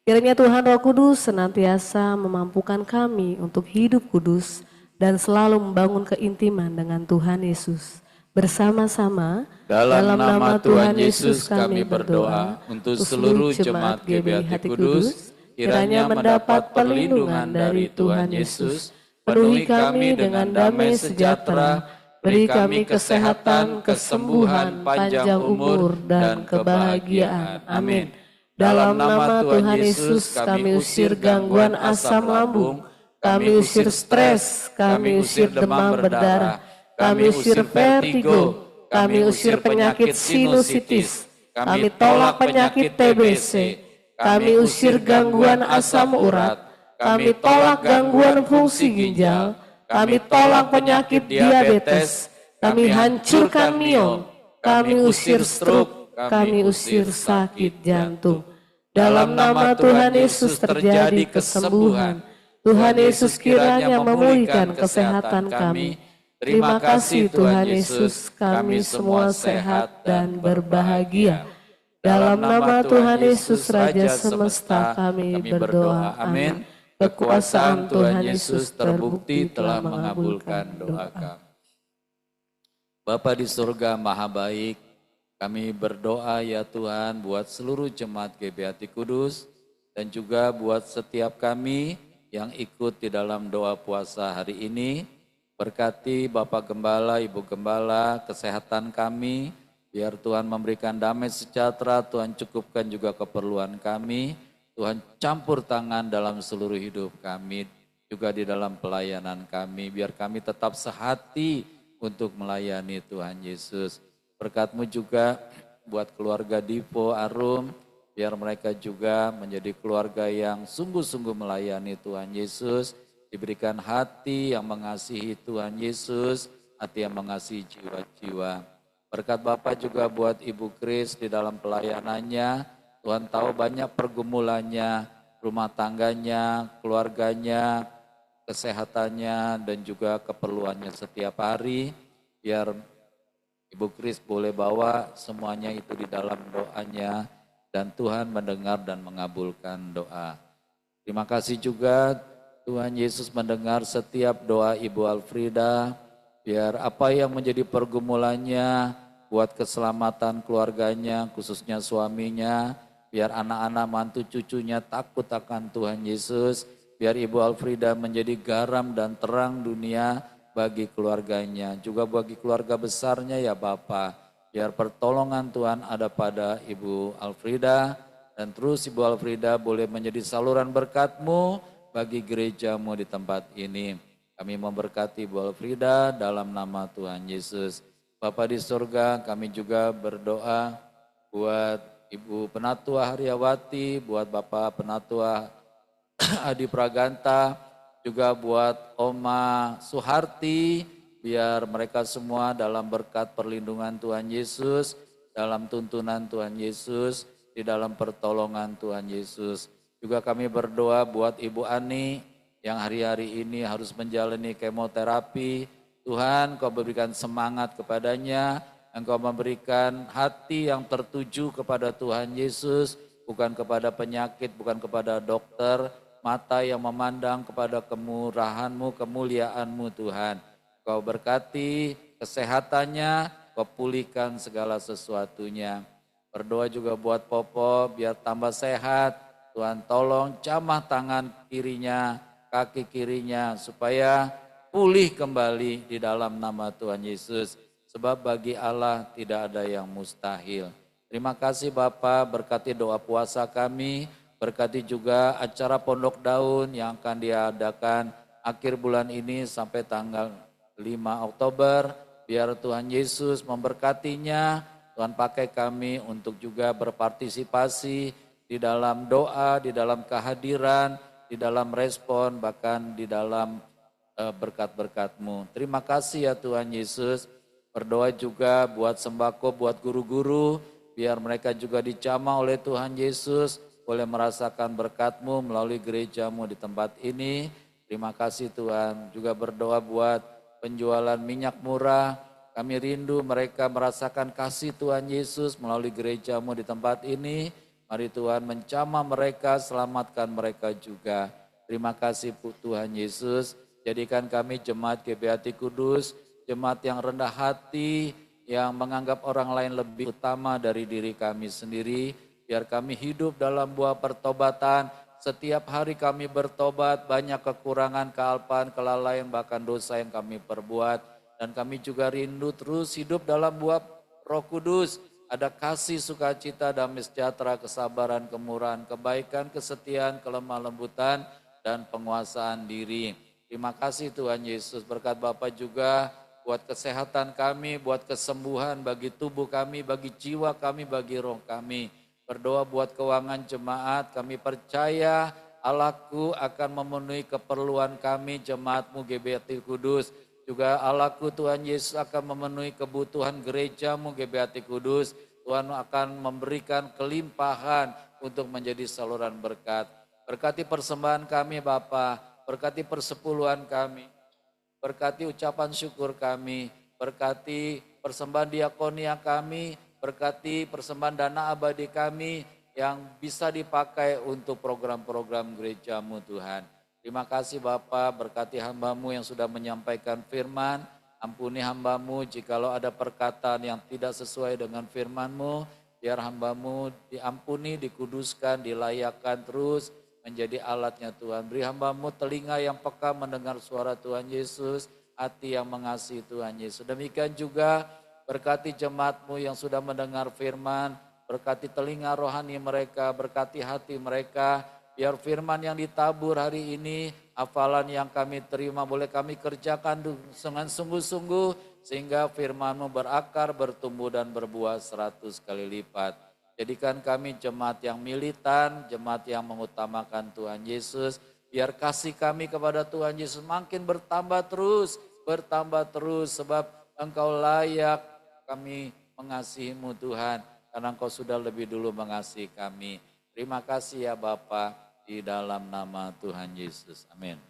Kiranya Tuhan Roh Kudus senantiasa memampukan kami untuk hidup kudus dan selalu membangun keintiman dengan Tuhan Yesus. Bersama-sama dalam nama Tuhan Yesus kami berdoa untuk seluruh jemaat GBI Hati Kudus, kiranya mendapat perlindungan dari Tuhan Yesus, penuhi kami dengan damai sejahtera, beri kami kesehatan, kesembuhan, panjang umur, dan kebahagiaan. Amin. Dalam nama Tuhan Yesus kami usir gangguan asam lambung, kami usir stres, kami usir demam berdarah, kami usir vertigo, kami usir penyakit sinusitis, kami tolak penyakit TBC, kami usir gangguan asam urat, kami tolak gangguan fungsi ginjal, kami tolak penyakit diabetes, kami hancurkan miom, kami usir stroke, kami usir sakit jantung. Dalam nama Tuhan Yesus terjadi kesembuhan. Tuhan Yesus kiranya memulihkan kesehatan kami. Terima kasih Tuhan Yesus, kami semua sehat dan berbahagia. Dalam nama Tuhan Yesus Raja Semesta kami berdoa. Amin. Kekuasaan Tuhan Yesus terbukti telah mengabulkan doa kami. Bapa di surga Maha Baik, kami berdoa ya Tuhan buat seluruh jemaat GBI Hati Kudus dan juga buat setiap kami yang ikut di dalam doa puasa hari ini. Berkati Bapak Gembala, Ibu Gembala, kesehatan kami, biar Tuhan memberikan damai sejahtera, Tuhan cukupkan juga keperluan kami, Tuhan campur tangan dalam seluruh hidup kami, juga di dalam pelayanan kami, biar kami tetap sehati untuk melayani Tuhan Yesus. Berkat-Mu juga buat keluarga Dipo, Arum, biar mereka juga menjadi keluarga yang sungguh-sungguh melayani Tuhan Yesus, diberikan hati yang mengasihi Tuhan Yesus, hati yang mengasihi jiwa-jiwa. Berkat Bapak juga buat Ibu Kris di dalam pelayanannya, Tuhan tahu banyak pergumulannya, rumah tangganya, keluarganya, kesehatannya, dan juga keperluannya setiap hari, biar Ibu Kris boleh bawa semuanya itu di dalam doanya dan Tuhan mendengar dan mengabulkan doa. Terima kasih juga Tuhan Yesus mendengar setiap doa Ibu Alfrida, biar apa yang menjadi pergumulannya buat keselamatan keluarganya, khususnya suaminya, biar anak-anak mantu cucunya takut akan Tuhan Yesus, biar Ibu Alfrida menjadi garam dan terang dunia bagi keluarganya, juga bagi keluarga besarnya ya Bapa. Biar pertolongan Tuhan ada pada Ibu Alfrida, dan terus Ibu Alfrida boleh menjadi saluran berkat-Mu bagi gereja-Mu di tempat ini. Kami memberkati Ibu Alfrida dalam nama Tuhan Yesus. Bapa di surga, kami juga berdoa buat Ibu Penatua Haryawati, buat Bapak Penatua Adi Praganta, juga buat Oma Suharti, biar mereka semua dalam berkat perlindungan Tuhan Yesus, dalam tuntunan Tuhan Yesus, di dalam pertolongan Tuhan Yesus. Juga kami berdoa buat Ibu Ani yang hari-hari ini harus menjalani kemoterapi. Tuhan, Kau berikan semangat kepadanya, Engkau memberikan hati yang tertuju kepada Tuhan Yesus, bukan kepada penyakit, bukan kepada dokter, mata yang memandang kepada kemurahan-Mu, kemuliaan-Mu Tuhan. Kau berkati kesehatannya, Kau pulihkan segala sesuatunya. Berdoa juga buat Popo biar tambah sehat. Tuhan tolong jamah tangan kirinya, kaki kirinya supaya pulih kembali di dalam nama Tuhan Yesus. Sebab bagi Allah tidak ada yang mustahil. Terima kasih Bapa, berkati doa puasa kami. Berkati juga acara Pondok Daun yang akan diadakan akhir bulan ini sampai tanggal 5 Oktober. Biar Tuhan Yesus memberkatinya, Tuhan pakai kami untuk juga berpartisipasi di dalam doa, di dalam kehadiran, di dalam respon, bahkan di dalam berkat-berkat-Mu. Terima kasih ya Tuhan Yesus. Berdoa juga buat sembako, buat guru-guru, biar mereka juga dijamah oleh Tuhan Yesus, boleh merasakan berkat-Mu melalui gereja-Mu di tempat ini. Terima kasih Tuhan. Juga berdoa buat penjualan minyak murah. Kami rindu mereka merasakan kasih Tuhan Yesus melalui gereja-Mu di tempat ini. Mari Tuhan menjamah mereka, selamatkan mereka juga. Terima kasih Tuhan Yesus. Jadikan kami jemaat GBHT Kudus, jemaat yang rendah hati, yang menganggap orang lain lebih utama dari diri kami sendiri. Biar kami hidup dalam buah pertobatan. Setiap hari kami bertobat, banyak kekurangan, kealpaan, kelalaian, bahkan dosa yang kami perbuat. Dan kami juga rindu terus hidup dalam buah Roh Kudus. Ada kasih, sukacita, damai sejahtera, kesabaran, kemurahan, kebaikan, kesetiaan, kelemah lembutan, dan penguasaan diri. Terima kasih Tuhan Yesus. Berkat Bapa juga buat kesehatan kami, buat kesembuhan bagi tubuh kami, bagi jiwa kami, bagi roh kami. Berdoa buat keuangan jemaat, kami percaya Allahku akan memenuhi keperluan kami, jemaat-Mu GBHT Kudus. Juga Allahku Tuhan Yesus akan memenuhi kebutuhan gereja-Mu GBHT Kudus. Tuhan akan memberikan kelimpahan untuk menjadi saluran berkat. Berkati persembahan kami Bapa, berkati persepuluhan kami, berkati ucapan syukur kami, berkati persembahan diakonia kami, berkati persembahan dana abadi kami yang bisa dipakai untuk program-program gereja-Mu Tuhan. Terima kasih Bapa, berkati hamba-Mu yang sudah menyampaikan firman, ampuni hamba-Mu jikalau ada perkataan yang tidak sesuai dengan firman-Mu, biar hamba-Mu diampuni, dikuduskan, dilayakkan terus, menjadi alatnya Tuhan. Beri hamba-Mu telinga yang peka mendengar suara Tuhan Yesus, hati yang mengasihi Tuhan Yesus. Demikian juga berkati jemaat-Mu yang sudah mendengar firman, berkati telinga rohani mereka, berkati hati mereka, biar firman yang ditabur hari ini, hafalan yang kami terima boleh kami kerjakan dengan sungguh-sungguh, sehingga firman-Mu berakar, bertumbuh dan berbuah 100 kali lipat. Jadikan kami jemaat yang militan, jemaat yang mengutamakan Tuhan Yesus. Biar kasih kami kepada Tuhan Yesus makin bertambah terus sebab Engkau layak kami mengasihi-Mu Tuhan. Karena Engkau sudah lebih dulu mengasihi kami. Terima kasih ya Bapa, di dalam nama Tuhan Yesus. Amin.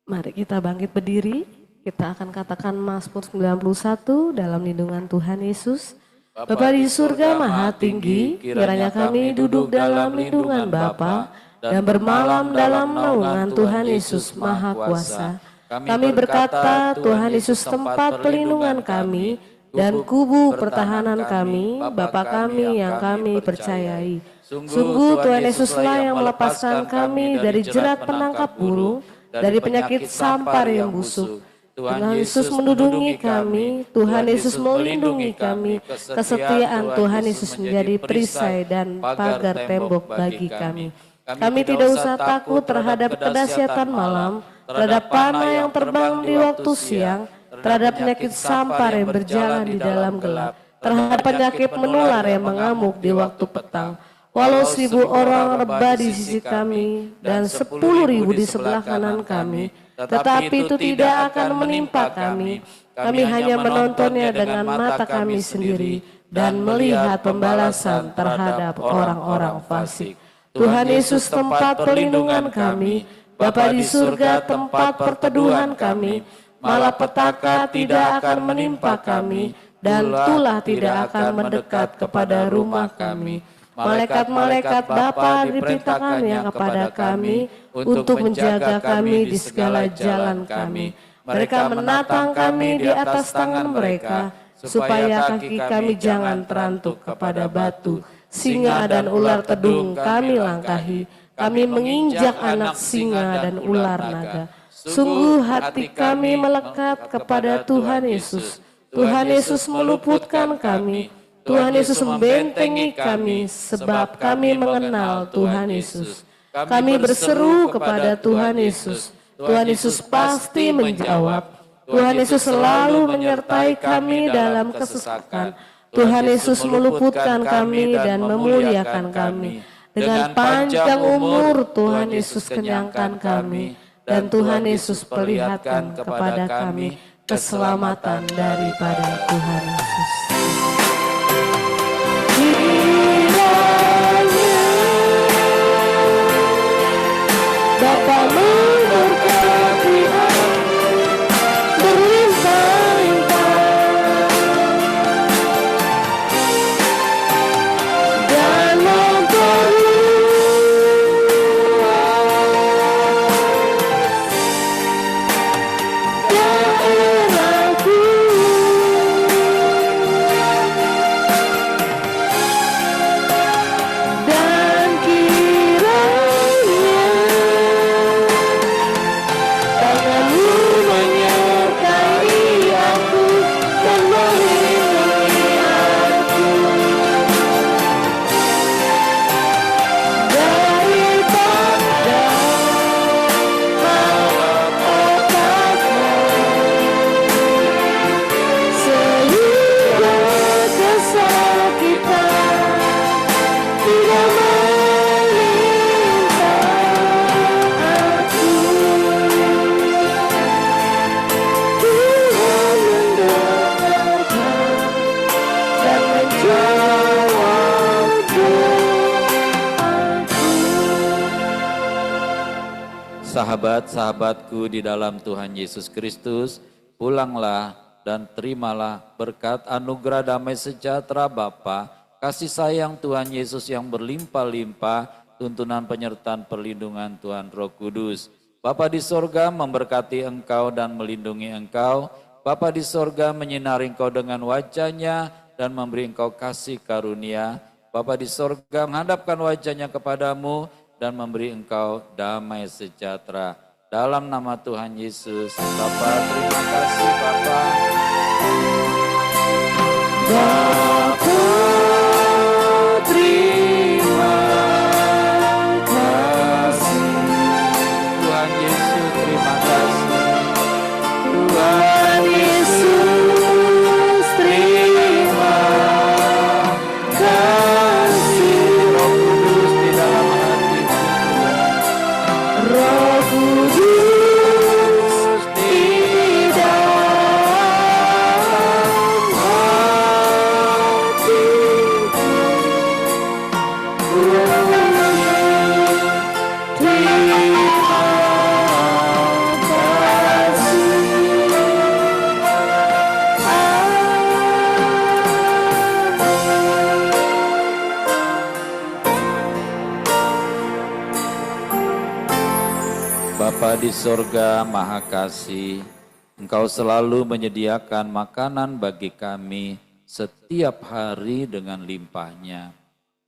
Mari kita bangkit berdiri. Kita akan katakan Mazmur 91 dalam lindungan Tuhan Yesus. Bapa di surga maha tinggi, kiranya kami duduk dalam lindungan Bapa dan bermalam dalam naungan Tuhan Yesus maha kuasa. Kami berkata, Tuhan Yesus tempat perlindungan kami dan kubu pertahanan kami, Bapa kami yang kami percayai. Sungguh Tuhan Yesuslah yang melepaskan kami dari jerat penangkap burung, dari penyakit sampar yang busuk. Tuhan Yesus menudungi kami, Tuhan Yesus melindungi kami, kesetiaan Tuhan Yesus menjadi perisai dan pagar tembok bagi kami. Kami tidak usah takut terhadap kedahsyatan malam, terhadap panah yang terbang di waktu siang, terhadap penyakit sampar yang berjalan di dalam gelap, terhadap penyakit menular yang mengamuk di waktu petang. Walau 1000 orang rebah di sisi kami dan 10.000 di sebelah kanan kami, tetapi itu tidak akan menimpa kami. Kami hanya menontonnya dengan mata kami sendiri dan melihat pembalasan terhadap orang-orang fasik. Tuhan Yesus tempat perlindungan kami, Bapa di surga tempat perteduhan kami. Malapetaka tidak akan menimpa kami dan tulah tidak akan mendekat kepada rumah kami. Malaikat-malaikat Bapa diperintahkannya kepada kami untuk menjaga kami di segala jalan kami. Mereka menatang kami di atas tangan mereka, supaya kaki kami jangan terantuk kepada batu. Singa dan ular tedung kami langkahi, kami menginjak anak singa dan ular naga. Sungguh hati kami melekat kepada Tuhan Yesus. Tuhan Yesus meluputkan kami. Tuhan Yesus membentengi kami sebab kami mengenal Tuhan Yesus. Kami berseru kepada Tuhan Yesus. Tuhan Yesus pasti menjawab. Tuhan Yesus selalu menyertai kami dalam kesesakan. Tuhan Yesus meluputkan kami dan memuliakan kami. Dengan panjang umur Tuhan Yesus kenyangkan kami. Dan Tuhan Yesus perlihatkan kepada kami keselamatan daripada Tuhan Yesus. Bapa memberkati berlimpah-limpah dan memperluas daerahku. Dan kiranya tanganmu menyertai aku dan melindungi aku daripada malapetaka, sehingga kesakitan tidak menimpa aku. Tuhan mendengarkan dan menjawab doaku. Sahabat-sahabatku di dalam Tuhan Yesus Kristus, pulanglah dan terimalah berkat anugerah damai sejahtera Bapa, kasih sayang Tuhan Yesus yang berlimpah-limpah, tuntunan penyertaan perlindungan Tuhan Roh Kudus. Bapa di sorga memberkati engkau dan melindungi engkau. Bapa di sorga menyinari engkau dengan wajahnya dan memberi engkau kasih karunia. Bapa di sorga menghadapkan wajahnya kepadamu dan memberi engkau damai sejahtera. Dalam nama Tuhan Yesus, Bapa terima kasih Bapa. Bapa terima kasih. Tuhan Yesus terima kasih. Tuhan Yesus terima kasih. Roh Kudus di dalam hatiku. Roh Kudus di dalam hatiku. Bapa di sorga Maha Kasih, Engkau selalu menyediakan makanan bagi kami setiap hari dengan limpahnya.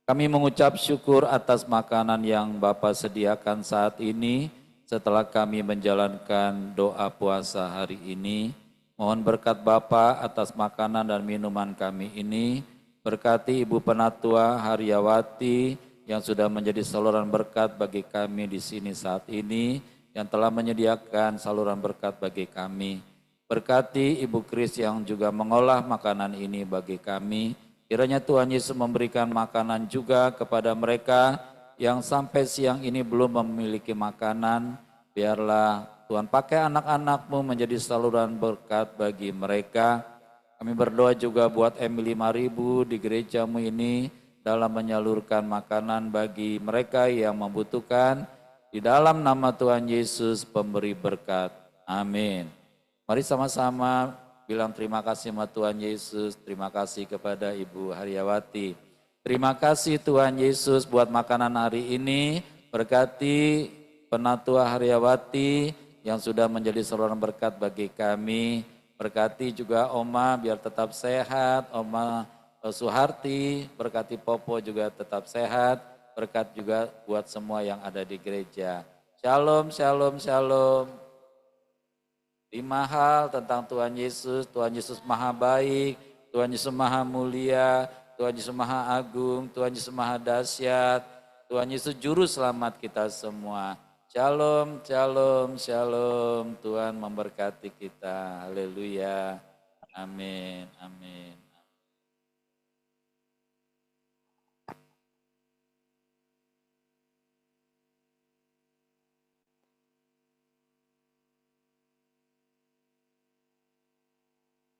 Kami mengucap syukur atas makanan yang Bapa sediakan saat ini setelah kami menjalankan doa puasa hari ini. Mohon berkat Bapa atas makanan dan minuman kami ini. Berkati Ibu Penatua Haryawati yang sudah menjadi saluran berkat bagi kami di sini saat ini, yang telah menyediakan saluran berkat bagi kami. Berkati Ibu Kris yang juga mengolah makanan ini bagi kami. Kiranya Tuhan Yesus memberikan makanan juga kepada mereka yang sampai siang ini belum memiliki makanan. Biarlah Tuhan pakai anak-anak-Mu menjadi saluran berkat bagi mereka. Kami berdoa juga buat Emily 5000 di gereja-Mu ini dalam menyalurkan makanan bagi mereka yang membutuhkan. Di dalam nama Tuhan Yesus pemberi berkat. Amin. Mari sama-sama bilang terima kasih sama Tuhan Yesus. Terima kasih kepada Ibu Haryawati. Terima kasih Tuhan Yesus buat makanan hari ini. Berkati Penatua Haryawati yang sudah menjadi saluran berkat bagi kami. Berkati juga Oma biar tetap sehat. Oma Suharti, berkati Popo juga tetap sehat. Berkat juga buat semua yang ada di gereja. Shalom, shalom, shalom. 5 hal tentang Tuhan Yesus Maha baik, Tuhan Yesus Maha mulia, Tuhan Yesus Maha agung, Tuhan Yesus Maha dahsyat, Tuhan Yesus Juru Selamat kita semua. Shalom, shalom, shalom. Tuhan memberkati kita. Haleluya. Amin, amin.